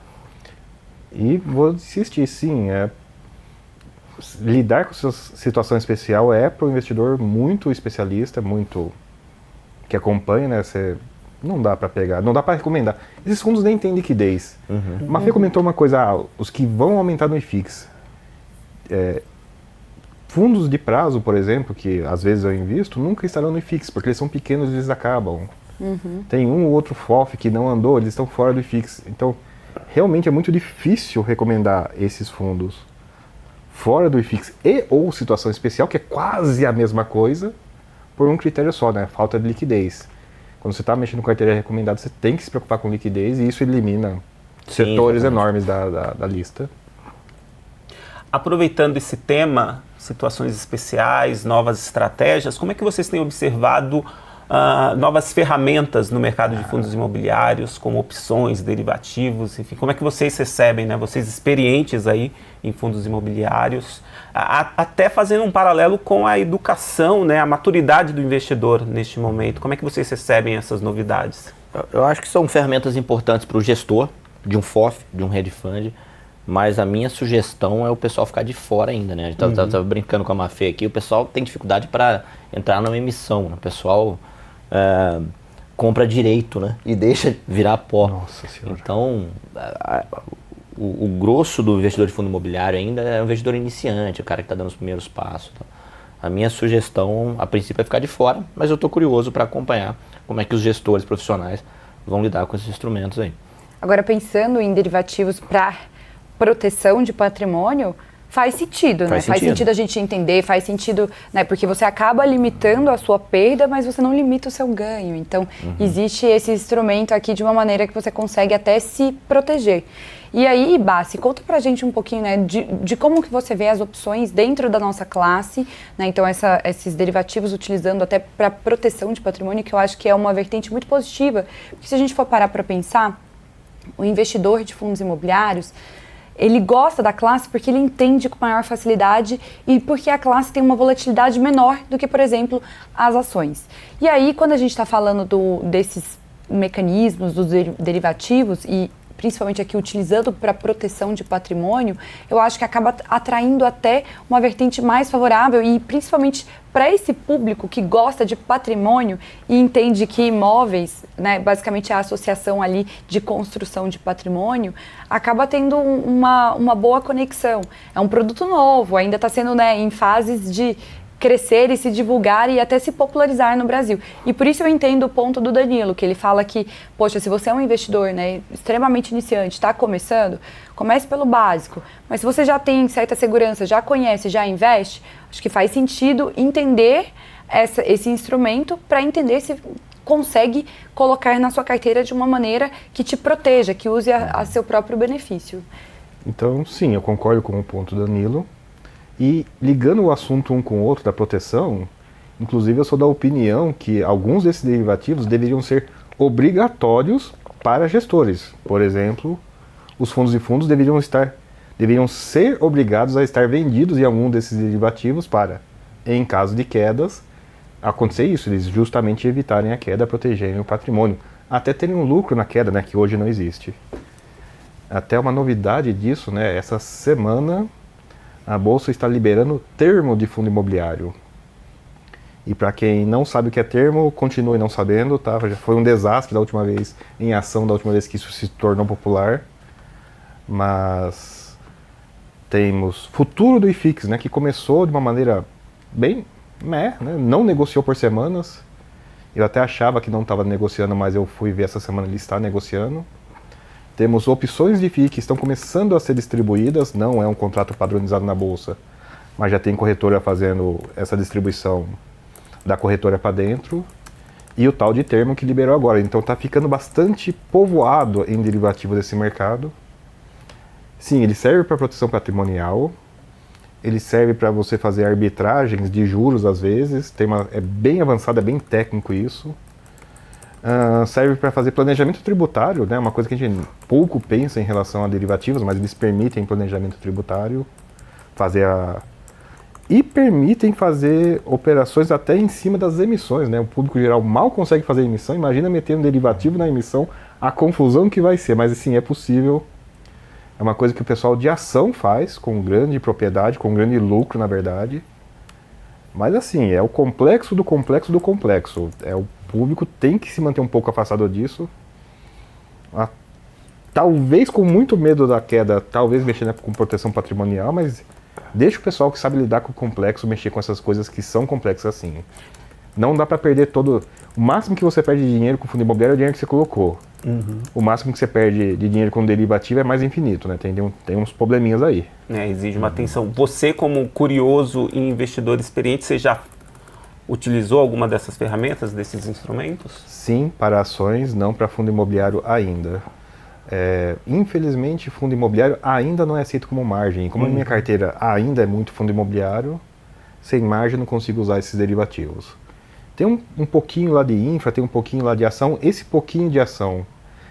E vou insistir, sim, lidar com essa situação especial é para o investidor muito especialista, muito que acompanha, né? Não dá para pegar, não dá para recomendar. Esses fundos nem têm liquidez. O Mafê comentou uma coisa, os que vão aumentar no IFIX. Fundos de prazo, por exemplo, que às vezes eu invisto, nunca estarão no IFIX, porque eles são pequenos e eles acabam. Tem um ou outro FOF que não andou, eles estão fora do IFIX. Então, realmente é muito difícil recomendar esses fundos fora do IFIX e ou situação especial, que é quase a mesma coisa, por um critério só, né? Falta de liquidez. Quando você está mexendo com carteira recomendada, você tem que se preocupar com liquidez e isso elimina setores enormes da lista. Aproveitando esse tema, situações especiais, novas estratégias, como é que vocês têm observado novas ferramentas no mercado de fundos imobiliários, como opções, derivativos, enfim, como é que vocês recebem, né, vocês experientes aí em fundos imobiliários, até fazendo um paralelo com a educação, né, a maturidade do investidor neste momento, como é que vocês recebem essas novidades? Eu acho que são ferramentas importantes para o gestor de um FOF, de um hedge fund, mas a minha sugestão é o pessoal ficar de fora ainda, né? A gente tava brincando com a Mafê aqui, o pessoal tem dificuldade para entrar numa emissão, né? O pessoal compra direito, né? E deixa virar pó. Nossa Senhora. Então, o grosso do investidor de fundo imobiliário ainda é um investidor iniciante, o cara que está dando os primeiros passos. Então, a minha sugestão, a princípio, é ficar de fora, mas eu estou curioso para acompanhar como é que os gestores profissionais vão lidar com esses instrumentos aí. Agora, pensando em derivativos para proteção de patrimônio, faz sentido, né? Faz sentido a gente entender, faz sentido, né? Porque você acaba limitando a sua perda, mas você não limita o seu ganho. Então, existe esse instrumento aqui de uma maneira que você consegue até se proteger. E aí, Bassi, conta pra gente um pouquinho, né, de como que você vê as opções dentro da nossa classe, né? Então, esses derivativos utilizando até para proteção de patrimônio, que eu acho que é uma vertente muito positiva. Porque se a gente for parar para pensar, o investidor de fundos imobiliários, Ele gosta da classe porque ele entende com maior facilidade e porque a classe tem uma volatilidade menor do que, por exemplo, as ações. E aí, quando a gente está falando desses mecanismos, dos derivativos e principalmente aqui utilizando para proteção de patrimônio, eu acho que acaba atraindo até uma vertente mais favorável e principalmente para esse público que gosta de patrimônio e entende que imóveis, né, basicamente a associação ali de construção de patrimônio, acaba tendo uma boa conexão. É um produto novo, ainda está sendo, né, em fases de crescer e se divulgar e até se popularizar no Brasil. E por isso eu entendo o ponto do Danilo, que ele fala que, poxa, se você é um investidor, né, extremamente iniciante, está começando, comece pelo básico. Mas se você já tem certa segurança, já conhece, já investe, acho que faz sentido entender esse instrumento para entender se consegue colocar na sua carteira de uma maneira que te proteja, que use a seu próprio benefício. Então, sim, eu concordo com o ponto do Danilo. E ligando o assunto um com o outro da proteção, inclusive eu sou da opinião que alguns desses derivativos deveriam ser obrigatórios para gestores. Por exemplo, os fundos de fundos deveriam ser obrigados a estar vendidos em algum desses derivativos para, em caso de quedas, acontecer isso, eles justamente evitarem a queda, protegerem o patrimônio, até terem um lucro na queda, né, que hoje não existe. Até uma novidade disso, né, essa semana a Bolsa está liberando termo de fundo imobiliário. E para quem não sabe o que é termo, continue não sabendo, tá? Já foi um desastre da última vez, em ação da última vez que isso se tornou popular. Mas temos futuro do IFIX, né? Que começou de uma maneira bem né? Não negociou por semanas. Eu até achava que não estava negociando, mas eu fui ver essa semana ele está negociando. Temos opções de FII que estão começando a ser distribuídas, não é um contrato padronizado na Bolsa, mas já tem corretora fazendo essa distribuição da corretora para dentro, e o tal de termo que liberou agora. Então está ficando bastante povoado em derivativos desse mercado. Sim, ele serve para proteção patrimonial, ele serve para você fazer arbitragens de juros às vezes, é bem avançado, é bem técnico isso. Serve para fazer planejamento tributário, né? Uma coisa que a gente pouco pensa em relação a derivativos, mas eles permitem planejamento tributário, e permitem fazer operações até em cima das emissões, né? O público geral mal consegue fazer emissão, imagina meter um derivativo na emissão, a confusão que vai ser, mas assim, é possível. É uma coisa que o pessoal de ação faz com grande propriedade, com grande lucro, na verdade. Mas assim, é o complexo do complexo do complexo. O público tem que se manter um pouco afastado disso. Talvez com muito medo da queda, talvez mexendo com proteção patrimonial, mas deixa o pessoal que sabe lidar com o complexo mexer com essas coisas que são complexas assim. Não dá para perder todo... O máximo que você perde de dinheiro com o fundo imobiliário é o dinheiro que você colocou. Uhum. O máximo que você perde de dinheiro com derivativo é mais infinito, né? Tem uns probleminhas aí. Exige uma atenção. Você, como curioso e investidor experiente, você já utilizou alguma dessas ferramentas, desses instrumentos? Sim, para ações, não para fundo imobiliário ainda. Infelizmente, fundo imobiliário ainda não é aceito como margem. Como a minha carteira ainda é muito fundo imobiliário, sem margem eu não consigo usar esses derivativos. Tem um pouquinho lá de infra, tem um pouquinho lá de ação. Esse pouquinho de ação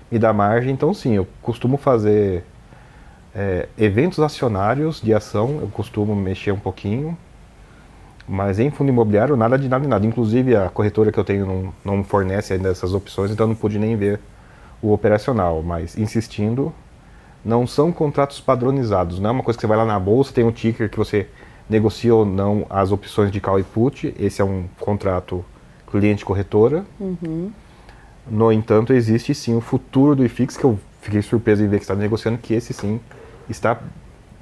me dá margem, então sim, eu costumo fazer eventos acionários de ação, eu costumo mexer um pouquinho, mas em fundo imobiliário nada de nada. Inclusive a corretora que eu tenho não fornece ainda essas opções, então eu não pude nem ver o operacional, mas insistindo, não são contratos padronizados, não é uma coisa que você vai lá na bolsa, tem um ticker que você negocia ou não as opções de call e put, esse é um contrato cliente-corretora. Uhum. No entanto, existe sim o futuro do IFIX, que eu fiquei surpreso em ver que está negociando, que esse sim está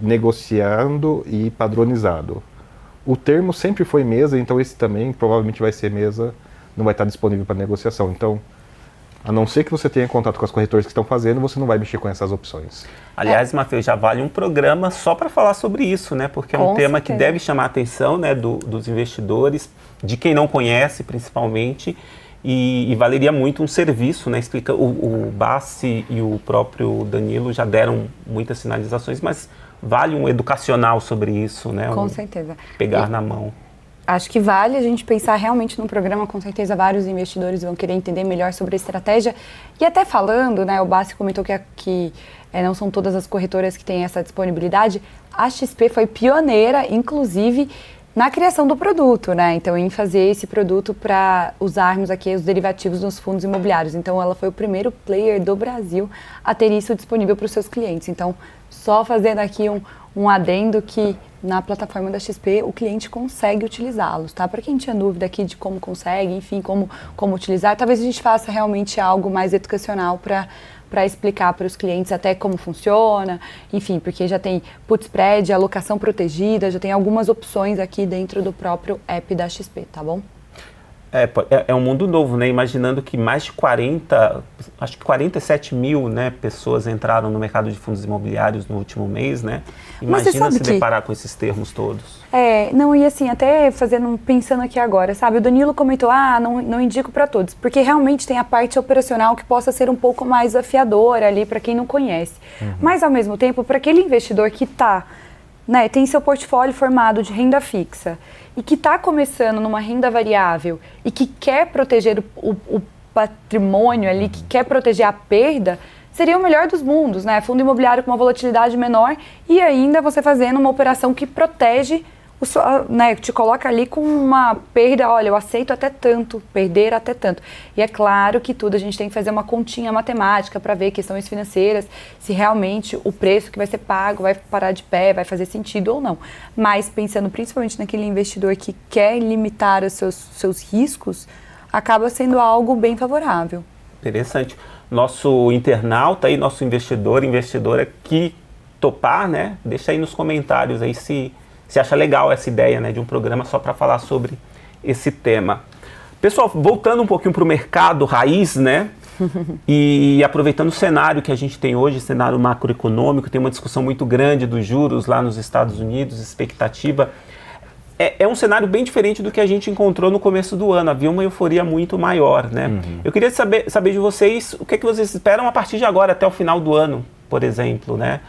negociando e padronizado. O termo sempre foi mesa, então esse também provavelmente vai ser mesa, não vai estar disponível para negociação. Então, a não ser que você tenha contato com as corretoras que estão fazendo, você não vai mexer com essas opções. Aliás, Matheus, já vale um programa só para falar sobre isso, né? Porque é um tema que deve chamar a atenção, né, dos investidores, de quem não conhece, principalmente, e valeria muito um serviço, né? Explica, o Bassi e o próprio Danilo já deram muitas sinalizações, mas vale um educacional sobre isso, né? Com certeza. Pegar na mão. Acho que vale a gente pensar realmente no programa, com certeza vários investidores vão querer entender melhor sobre a estratégia. E até falando, né, o Bassi comentou que não são todas as corretoras que têm essa disponibilidade, a XP foi pioneira, inclusive, na criação do produto, né? Então, em fazer esse produto para usarmos aqui os derivativos nos fundos imobiliários. Então, ela foi o primeiro player do Brasil a ter isso disponível para os seus clientes. Então, só fazendo aqui um adendo que na plataforma da XP o cliente consegue utilizá-los, tá? Para quem tinha dúvida aqui de como consegue, enfim, como utilizar, talvez a gente faça realmente algo mais educacional para explicar para os clientes até como funciona, enfim, porque já tem put spread, alocação protegida, já tem algumas opções aqui dentro do próprio app da XP, tá bom? É um mundo novo, né? Imaginando que mais de 47 mil, né, pessoas entraram no mercado de fundos imobiliários no último mês, né? Imagina se deparar com esses termos todos. Não, e assim, até pensando aqui agora, sabe? O Danilo comentou, não indico para todos, porque realmente tem a parte operacional que possa ser um pouco mais afiadora ali para quem não conhece. Mas, ao mesmo tempo, para aquele investidor que né, tem seu portfólio formado de renda fixa e que está começando numa renda variável e que quer proteger o patrimônio ali, que quer proteger a perda, seria o melhor dos mundos, né? Fundo imobiliário com uma volatilidade menor e ainda você fazendo uma operação que protege, né, te coloca ali com uma perda, olha, eu aceito até tanto, perder até tanto. E é claro que tudo a gente tem que fazer uma continha matemática para ver questões financeiras, se realmente o preço que vai ser pago vai parar de pé, vai fazer sentido ou não. Mas pensando principalmente naquele investidor que quer limitar os seus riscos, acaba sendo algo bem favorável. Interessante. Nosso internauta aí, nosso investidora que topar, né? Deixa aí nos comentários aí se acha legal essa ideia, né, de um programa só para falar sobre esse tema. Pessoal, voltando um pouquinho para o mercado raiz, né, e aproveitando o cenário que a gente tem hoje, cenário macroeconômico, tem uma discussão muito grande dos juros lá nos Estados Unidos, expectativa. É um cenário bem diferente do que a gente encontrou no começo do ano, havia uma euforia muito maior, né. Eu queria saber de vocês, o que vocês esperam a partir de agora, até o final do ano, por exemplo, né,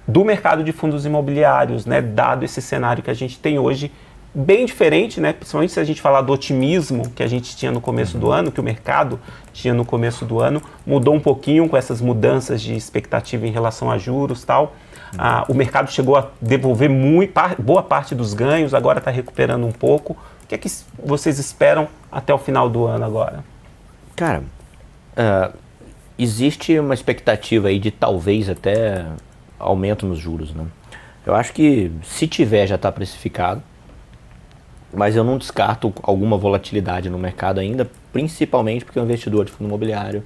do mercado de fundos imobiliários, né, dado esse cenário que a gente tem hoje, bem diferente, né, principalmente se a gente falar do otimismo que a gente tinha no começo do ano, que o mercado tinha no começo do ano, mudou um pouquinho com essas mudanças de expectativa em relação a juros e tal. O mercado chegou a devolver boa parte dos ganhos, agora está recuperando um pouco. O que é que vocês esperam até o final do ano agora? Cara, existe uma expectativa aí de talvez até aumento nos juros, né? Eu acho que se tiver já está precificado, mas eu não descarto alguma volatilidade no mercado ainda, principalmente porque o investidor de fundo imobiliário,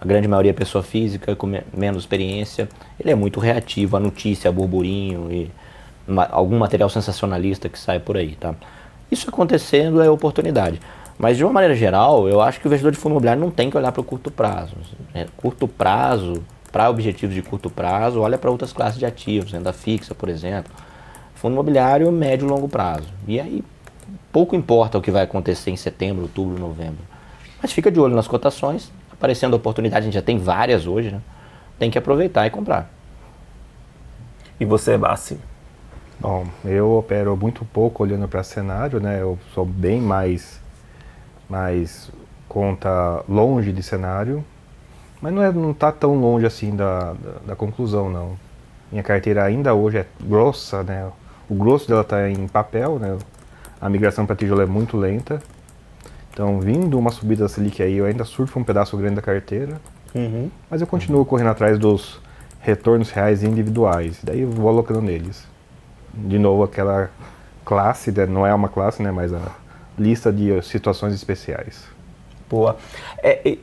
a grande maioria é pessoa física, com menos experiência, ele é muito reativo à notícia, a burburinho e algum material sensacionalista que sai por aí, tá? Isso acontecendo é oportunidade. Mas de uma maneira geral, eu acho que o investidor de fundo imobiliário não tem que olhar para o curto prazo. Curto prazo, para objetivos de curto prazo, olha para outras classes de ativos, renda fixa, por exemplo. Fundo imobiliário, médio e longo prazo. E aí, pouco importa o que vai acontecer em setembro, outubro, novembro. Mas fica de olho nas cotações, aparecendo oportunidade, a gente já tem várias hoje, né? Tem que aproveitar e comprar. E você, Bassi? Bom, eu opero muito pouco olhando para cenário, né? Eu sou bem mais conta longe de cenário. Mas não está tão longe assim da conclusão, não. Minha carteira ainda hoje é grossa, né? O grosso dela está em papel, né? A migração para tijolo é muito lenta. Então, vindo uma subida da Selic aí, eu ainda surfo um pedaço grande da carteira. Mas eu continuo correndo atrás dos retornos reais individuais. Daí eu vou alocando neles. De novo, aquela classe, né? Não é uma classe, né? Mas a lista de situações especiais. Boa.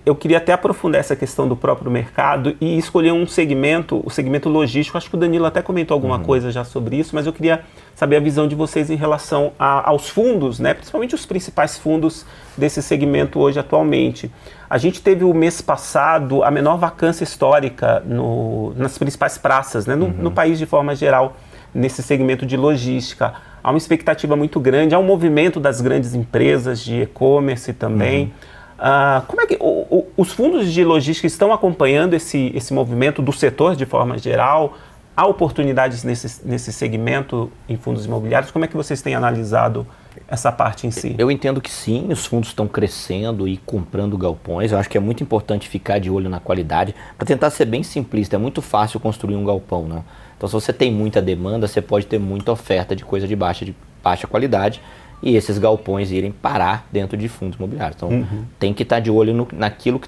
Eu queria até aprofundar essa questão do próprio mercado e escolher um segmento, o segmento logístico. Acho que o Danilo até comentou alguma coisa já sobre isso, mas eu queria saber a visão de vocês em relação aos fundos, né? Principalmente os principais fundos desse segmento hoje atualmente. A gente teve o mês passado a menor vacância histórica nas principais praças, né? No país de forma geral, nesse segmento de logística. Há uma expectativa muito grande, há um movimento das grandes empresas de e-commerce também. Como é que os fundos de logística estão acompanhando esse movimento do setor de forma geral? Há oportunidades nesse segmento em fundos imobiliários? Como é que vocês têm analisado essa parte em si? Eu entendo que sim, os fundos estão crescendo e comprando galpões. Eu acho que é muito importante ficar de olho na qualidade. Para tentar ser bem simplista, é muito fácil construir um galpão, né? Então, se você tem muita demanda, você pode ter muita oferta de coisa de baixa qualidade e esses galpões irem parar dentro de fundos imobiliários. Então, tem que estar de olho naquilo que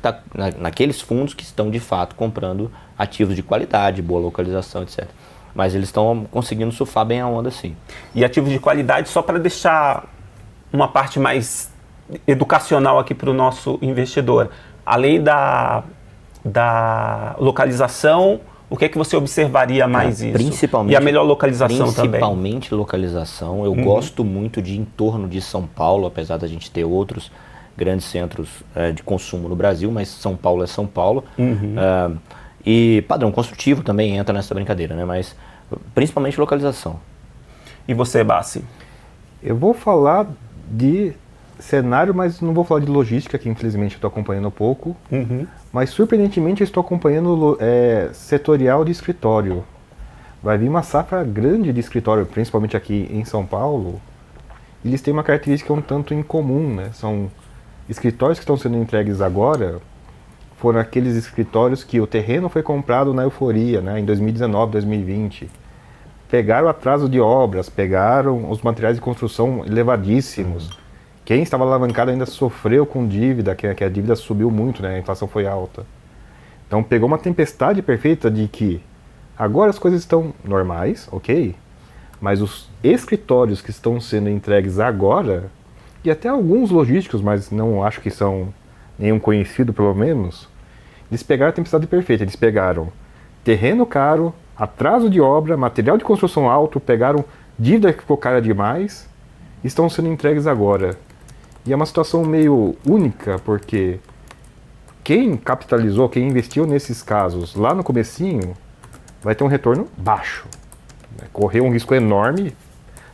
naqueles fundos que estão, de fato, comprando ativos de qualidade, boa localização, etc. Mas eles estão conseguindo surfar bem a onda, sim. E ativos de qualidade, só para deixar uma parte mais educacional aqui para o nosso investidor. Além da localização, o que é que você observaria mais isso? Principalmente, e a melhor localização também? Principalmente localização. Eu gosto muito de entorno de São Paulo, apesar da gente ter outros grandes centros de consumo no Brasil, mas São Paulo é São Paulo. E padrão construtivo também entra nessa brincadeira, né? Mas principalmente localização. E você, Bassi? Eu vou falar de cenário, mas não vou falar de logística, que infelizmente eu estou acompanhando um pouco. Mas surpreendentemente eu estou acompanhando setorial de escritório. Vai vir uma safra grande de escritório, principalmente aqui em São Paulo. Eles têm uma característica um tanto incomum, né? São escritórios que estão sendo entregues agora. Foram aqueles escritórios que o terreno foi comprado na euforia, né, em 2019, 2020. Pegaram atraso de obras, pegaram os materiais de construção elevadíssimos. Quem estava alavancado ainda sofreu com dívida, que a dívida subiu muito, né, a inflação foi alta. Então pegou uma tempestade perfeita de que agora as coisas estão normais, ok? Mas os escritórios que estão sendo entregues agora, e até alguns logísticos, mas não acho que são nenhum conhecido pelo menos, eles pegaram a tempestade perfeita. Eles pegaram terreno caro, atraso de obra, material de construção alto, pegaram dívida que ficou cara demais e estão sendo entregues agora. E é uma situação meio única, porque quem capitalizou, quem investiu nesses casos lá no comecinho, vai ter um retorno baixo. Correu um risco enorme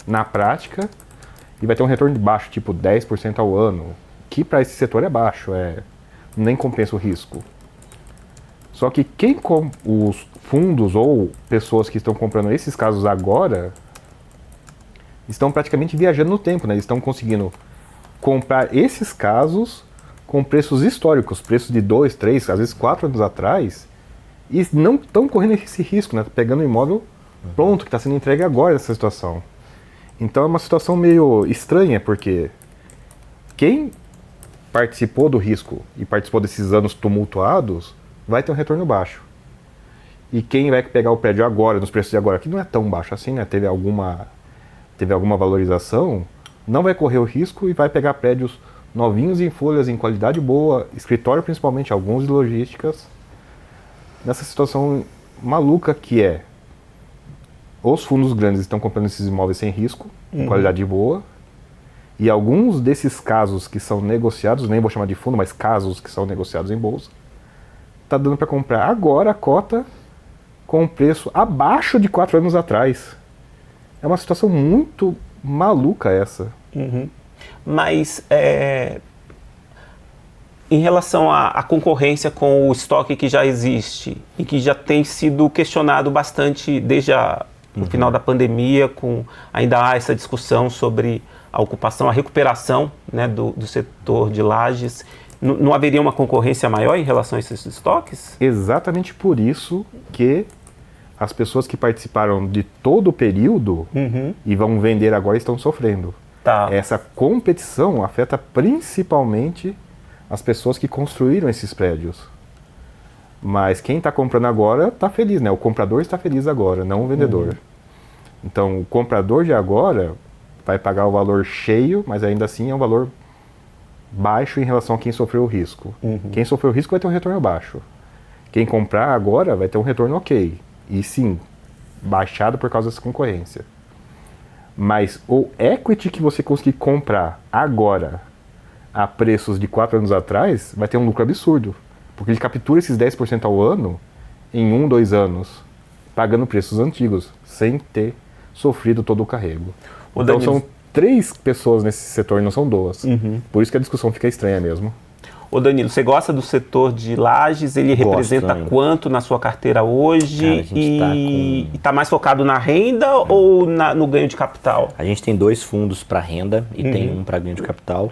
na prática e vai ter um retorno baixo, tipo 10% ao ano, que para esse setor é baixo, nem compensa o risco. Só que os fundos ou pessoas que estão comprando esses casos agora estão praticamente viajando no tempo, né? Eles estão conseguindo comprar esses casos com preços históricos, preços de 2, 3, às vezes 4 anos atrás, e não estão correndo esse risco, né? Pegando o imóvel pronto, que está sendo entregue agora nessa situação. Então é uma situação meio estranha, porque quem participou do risco e participou desses anos tumultuados vai ter um retorno baixo. E quem vai pegar o prédio agora, nos preços de agora, que não é tão baixo assim, né? Teve alguma valorização, não vai correr o risco e vai pegar prédios novinhos em folhas, em qualidade boa, escritório principalmente, alguns de logísticas, nessa situação maluca que é os fundos grandes estão comprando esses imóveis sem risco, em qualidade boa, e alguns desses casos que são negociados, nem vou chamar de fundo, mas casos que são negociados em bolsa, está dando para comprar agora a cota com um preço abaixo de 4 anos atrás. É uma situação muito maluca essa. Mas em relação à concorrência com o estoque que já existe e que já tem sido questionado bastante desde o final da pandemia, ainda há essa discussão sobre a ocupação, a recuperação, né, do setor de lajes. Não haveria uma concorrência maior em relação a esses estoques? Exatamente por isso que as pessoas que participaram de todo o período e vão vender agora estão sofrendo. Tá. Essa competição afeta principalmente as pessoas que construíram esses prédios. Mas quem está comprando agora está feliz, né? O comprador está feliz agora, não o vendedor. Então, o comprador de agora vai pagar o valor cheio, mas ainda assim é um valor baixo em relação a quem sofreu o risco. Quem sofreu o risco vai ter um retorno baixo. Quem comprar agora vai ter um retorno ok. E sim, baixado por causa dessa concorrência. Mas o equity que você conseguir comprar agora a preços de 4 anos atrás vai ter um lucro absurdo. Porque ele captura esses 10% ao ano em 1, 2 anos, pagando preços antigos, sem ter sofrido todo o carrego. Então são 3 pessoas nesse setor, não são 2. Por isso que a discussão fica estranha mesmo. Ô Danilo, você gosta do setor de lajes? Ele representa quanto na sua carteira hoje? Cara, a gente está mais focado na renda ou no ganho de capital? A gente tem 2 fundos para renda e tem um para ganho de capital.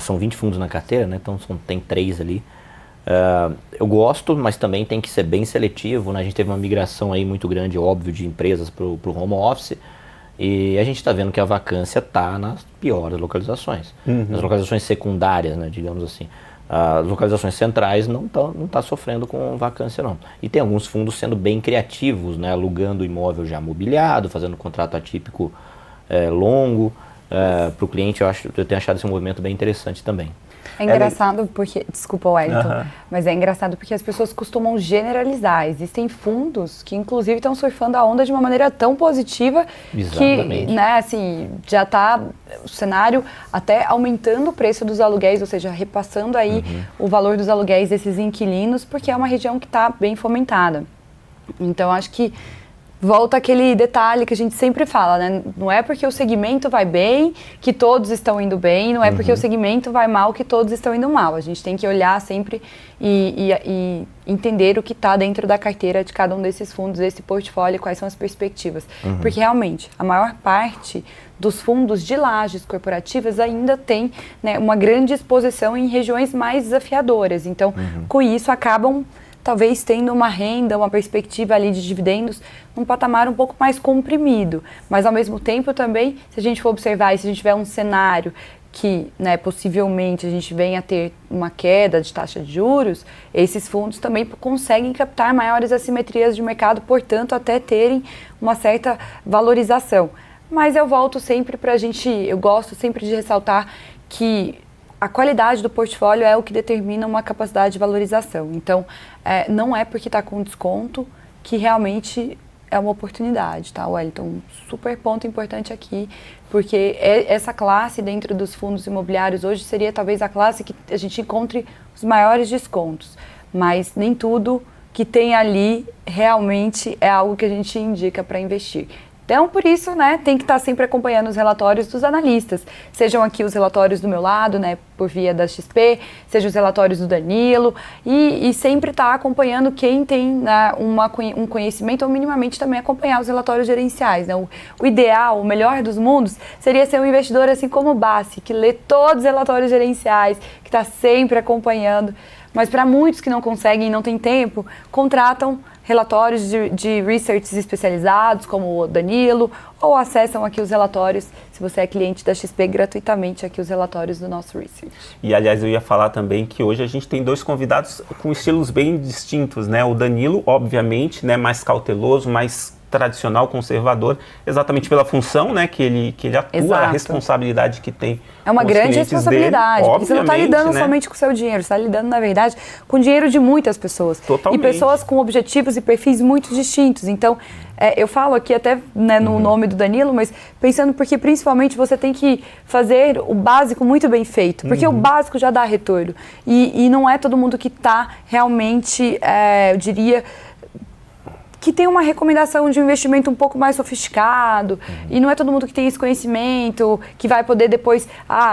São 20 fundos na carteira, né? Então tem 3 ali. Eu gosto, mas também tem que ser bem seletivo, né? A gente teve uma migração aí muito grande, óbvio, de empresas para o home office. E a gente está vendo que a vacância está nas piores localizações. Nas localizações secundárias, né, digamos assim. As localizações centrais não tá sofrendo com vacância, não. E tem alguns fundos sendo bem criativos, né, alugando imóvel já mobiliado, fazendo contrato atípico longo. Para o cliente, eu tenho achado esse movimento bem interessante também. É engraçado porque, desculpa, Wellington, mas é engraçado porque as pessoas costumam generalizar. Existem fundos que, inclusive, estão surfando a onda de uma maneira tão positiva que, né, assim, já está o cenário até aumentando o preço dos aluguéis, ou seja, repassando aí o valor dos aluguéis desses inquilinos, porque é uma região que está bem fomentada. Então, acho que volta aquele detalhe que a gente sempre fala, né? Não é porque o segmento vai bem que todos estão indo bem, não é porque o segmento vai mal que todos estão indo mal. A gente tem que olhar sempre e entender o que está dentro da carteira de cada um desses fundos, desse portfólio, quais são as perspectivas. Porque realmente, a maior parte dos fundos de lajes corporativas ainda tem, né, uma grande exposição em regiões mais desafiadoras. Então, com isso, acabam talvez tendo uma renda, uma perspectiva ali de dividendos num patamar um pouco mais comprimido. Mas, ao mesmo tempo, também, se a gente for observar e se a gente tiver um cenário que, né, possivelmente a gente venha a ter uma queda de taxa de juros, esses fundos também conseguem captar maiores assimetrias de mercado, portanto, até terem uma certa valorização. Mas eu volto sempre para eu gosto sempre de ressaltar que a qualidade do portfólio é o que determina uma capacidade de valorização. Então, não é porque está com desconto que realmente é uma oportunidade, tá, Wellington? Um super ponto importante aqui, porque essa classe dentro dos fundos imobiliários hoje seria talvez a classe que a gente encontre os maiores descontos, mas nem tudo que tem ali realmente é algo que a gente indica para investir. Então, por isso, né, tem que estar sempre acompanhando os relatórios dos analistas, sejam aqui os relatórios do meu lado, né, por via da XP, sejam os relatórios do Danilo, e sempre estar acompanhando quem tem, né, um conhecimento, ou minimamente também acompanhar os relatórios gerenciais, né. O ideal, o melhor dos mundos, seria ser um investidor assim como o Bassi, que lê todos os relatórios gerenciais, que está sempre acompanhando, mas para muitos que não conseguem e não têm tempo, contratam relatórios de research especializados, como o Danilo, ou acessam aqui os relatórios, se você é cliente da XP, gratuitamente aqui os relatórios do nosso research. E, aliás, eu ia falar também que hoje a gente tem 2 convidados com estilos bem distintos, né? O Danilo, obviamente, né, mais cauteloso, mais tradicional, conservador, exatamente pela função, né, que ele atua, Exato. A responsabilidade que tem. É uma grande responsabilidade, dele, porque você não está lidando, né, somente com o seu dinheiro, você está lidando, na verdade, com o dinheiro de muitas pessoas. Totalmente. E pessoas com objetivos e perfis muito distintos. Então, eu falo aqui até, né, no nome do Danilo, mas pensando porque principalmente você tem que fazer o básico muito bem feito, porque o básico já dá retorno. E não é todo mundo que está realmente, eu diria, que tem uma recomendação de um investimento um pouco mais sofisticado, e não é todo mundo que tem esse conhecimento, que vai poder depois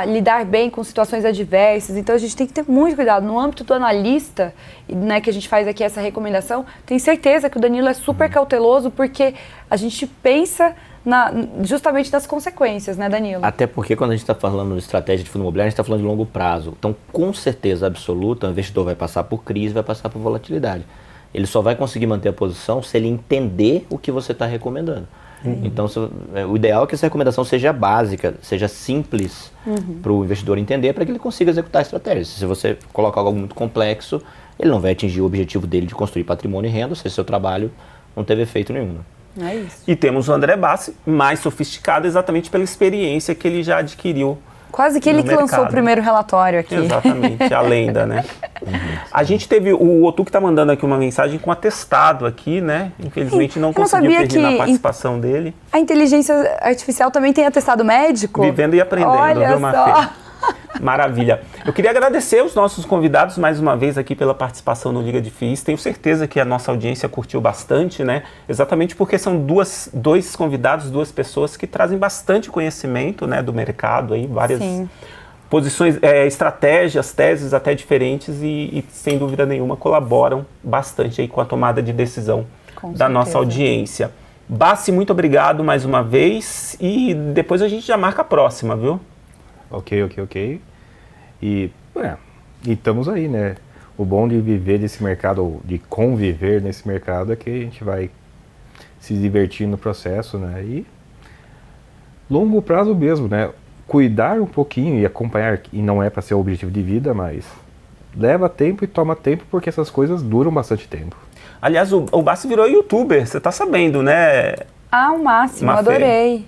lidar bem com situações adversas. Então a gente tem que ter muito cuidado. No âmbito do analista, né, que a gente faz aqui essa recomendação, tenho certeza que o Danilo é super cauteloso, porque a gente pensa justamente nas consequências, né, Danilo? Até porque quando a gente está falando de estratégia de fundo imobiliário, a gente está falando de longo prazo. Então, com certeza absoluta, o investidor vai passar por crise, vai passar por volatilidade. Ele só vai conseguir manter a posição se ele entender o que você está recomendando. Então, o ideal é que essa recomendação seja básica, seja simples para o investidor entender, para que ele consiga executar a estratégia. Se você colocar algo muito complexo, ele não vai atingir o objetivo dele de construir patrimônio e renda, se seu trabalho não teve efeito nenhum. É isso. E temos o André Bassi, mais sofisticado exatamente pela experiência que ele já adquiriu. Quase que ele que lançou o primeiro relatório aqui. Exatamente, a lenda, né? A gente teve o Otu que está mandando aqui uma mensagem com atestado aqui, né? Infelizmente não conseguiu terminar a participação dele. A inteligência artificial também tem atestado médico? Vivendo e aprendendo, olha viu, Mafê? Só. Maravilha. Eu queria agradecer os nossos convidados mais uma vez aqui pela participação no Liga de FIIs. Tenho certeza que a nossa audiência curtiu bastante, né? Exatamente porque são dois convidados, 2 pessoas que trazem bastante conhecimento, né, do mercado aí, posições, estratégias, teses até diferentes e, sem dúvida nenhuma, colaboram bastante aí com a tomada de decisão da nossa audiência. Bassi, muito obrigado mais uma vez e depois a gente já marca a próxima, viu? Ok. E estamos aí, né? O bom de viver desse mercado, ou de conviver nesse mercado, é que a gente vai se divertir no processo, né? E longo prazo mesmo, né? Cuidar um pouquinho e acompanhar, e não é para ser o objetivo de vida, mas leva tempo e toma tempo, porque essas coisas duram bastante tempo. Aliás, o Bassi virou youtuber, você tá sabendo, né? Ah, o máximo, Mafê. adorei.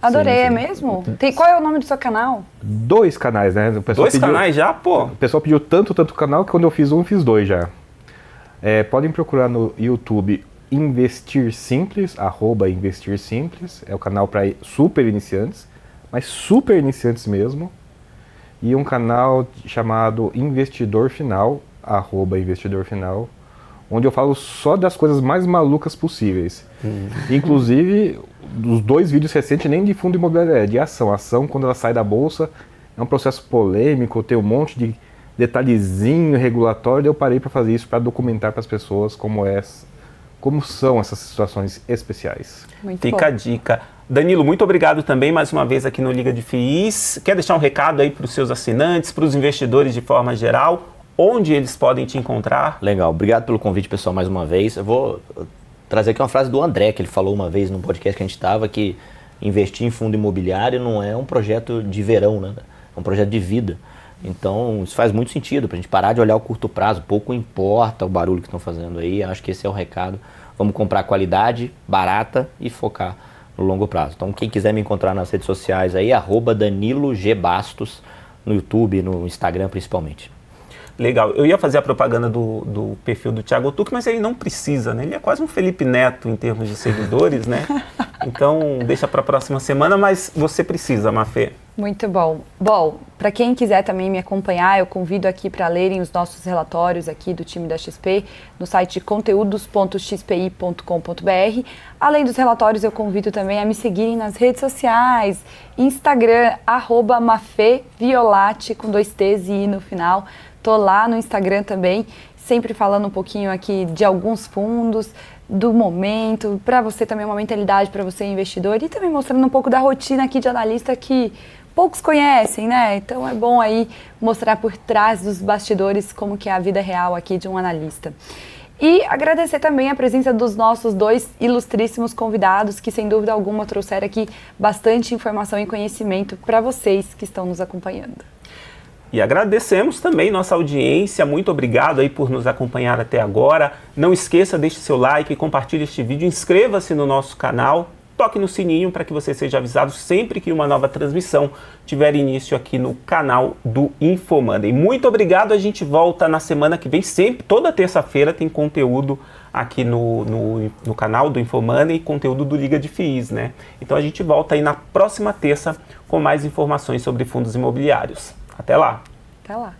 Adorei, Sim. é mesmo? Qual é o nome do seu canal? 2 canais, né? O pessoal 2 canais já, pô? O pessoal pediu tanto canal que quando eu fiz um, fiz 2 já. Podem procurar no YouTube Investir Simples, @Investir Simples. É o canal para super iniciantes, mas super iniciantes mesmo. E um canal chamado Investidor Final, @Investidor Final, onde eu falo só das coisas mais malucas possíveis. Inclusive, os 2 vídeos recentes nem de fundo imobiliário, é de ação. Ação, quando ela sai da bolsa, é um processo polêmico, tem um monte de detalhezinho regulatório, eu parei para fazer isso, para documentar para as pessoas como são essas situações especiais. Muito Fica bom. a dica. Danilo, muito obrigado também mais uma vez aqui no Liga de FIIs. Quer deixar um recado aí para os seus assinantes, para os investidores de forma geral? Onde eles podem te encontrar? Legal, obrigado pelo convite, pessoal, mais uma vez. Eu vou trazer aqui uma frase do André, que ele falou uma vez no podcast que a gente estava, que investir em fundo imobiliário não é um projeto de verão, né? É um projeto de vida. Então, isso faz muito sentido, para a gente parar de olhar o curto prazo, pouco importa o barulho que estão fazendo aí, acho que esse é o recado. Vamos comprar qualidade, barata e focar no longo prazo. Então, quem quiser me encontrar nas redes sociais aí, @DaniloGBastos, no YouTube, no Instagram principalmente. Legal. Eu ia fazer a propaganda do perfil do Thiago Tuque, mas ele não precisa, né? Ele é quase um Felipe Neto em termos de seguidores, né? Então, deixa para a próxima semana, mas você precisa, Mafê. Muito bom. Bom, para quem quiser também me acompanhar, eu convido aqui para lerem os nossos relatórios aqui do time da XP no site conteúdos.xpi.com.br. Além dos relatórios, eu convido também a me seguirem nas redes sociais, Instagram, @mafeviolate, com 2 T's e I no final. Tô lá no Instagram também, sempre falando um pouquinho aqui de alguns fundos, do momento, para você também uma mentalidade para você investidor e também mostrando um pouco da rotina aqui de analista que poucos conhecem, né? Então é bom aí mostrar por trás dos bastidores como que é a vida real aqui de um analista. E agradecer também a presença dos nossos 2 ilustríssimos convidados que sem dúvida alguma trouxeram aqui bastante informação e conhecimento para vocês que estão nos acompanhando. E agradecemos também nossa audiência, muito obrigado aí por nos acompanhar até agora. Não esqueça, deixe seu like, compartilhe este vídeo, inscreva-se no nosso canal, toque no sininho para que você seja avisado sempre que uma nova transmissão tiver início aqui no canal do InfoMoney. Muito obrigado, a gente volta na semana que vem, sempre, toda terça-feira tem conteúdo aqui no canal do InfoMoney, conteúdo do Liga de FIIs, né? Então a gente volta aí na próxima terça com mais informações sobre fundos imobiliários. Até lá! Até lá!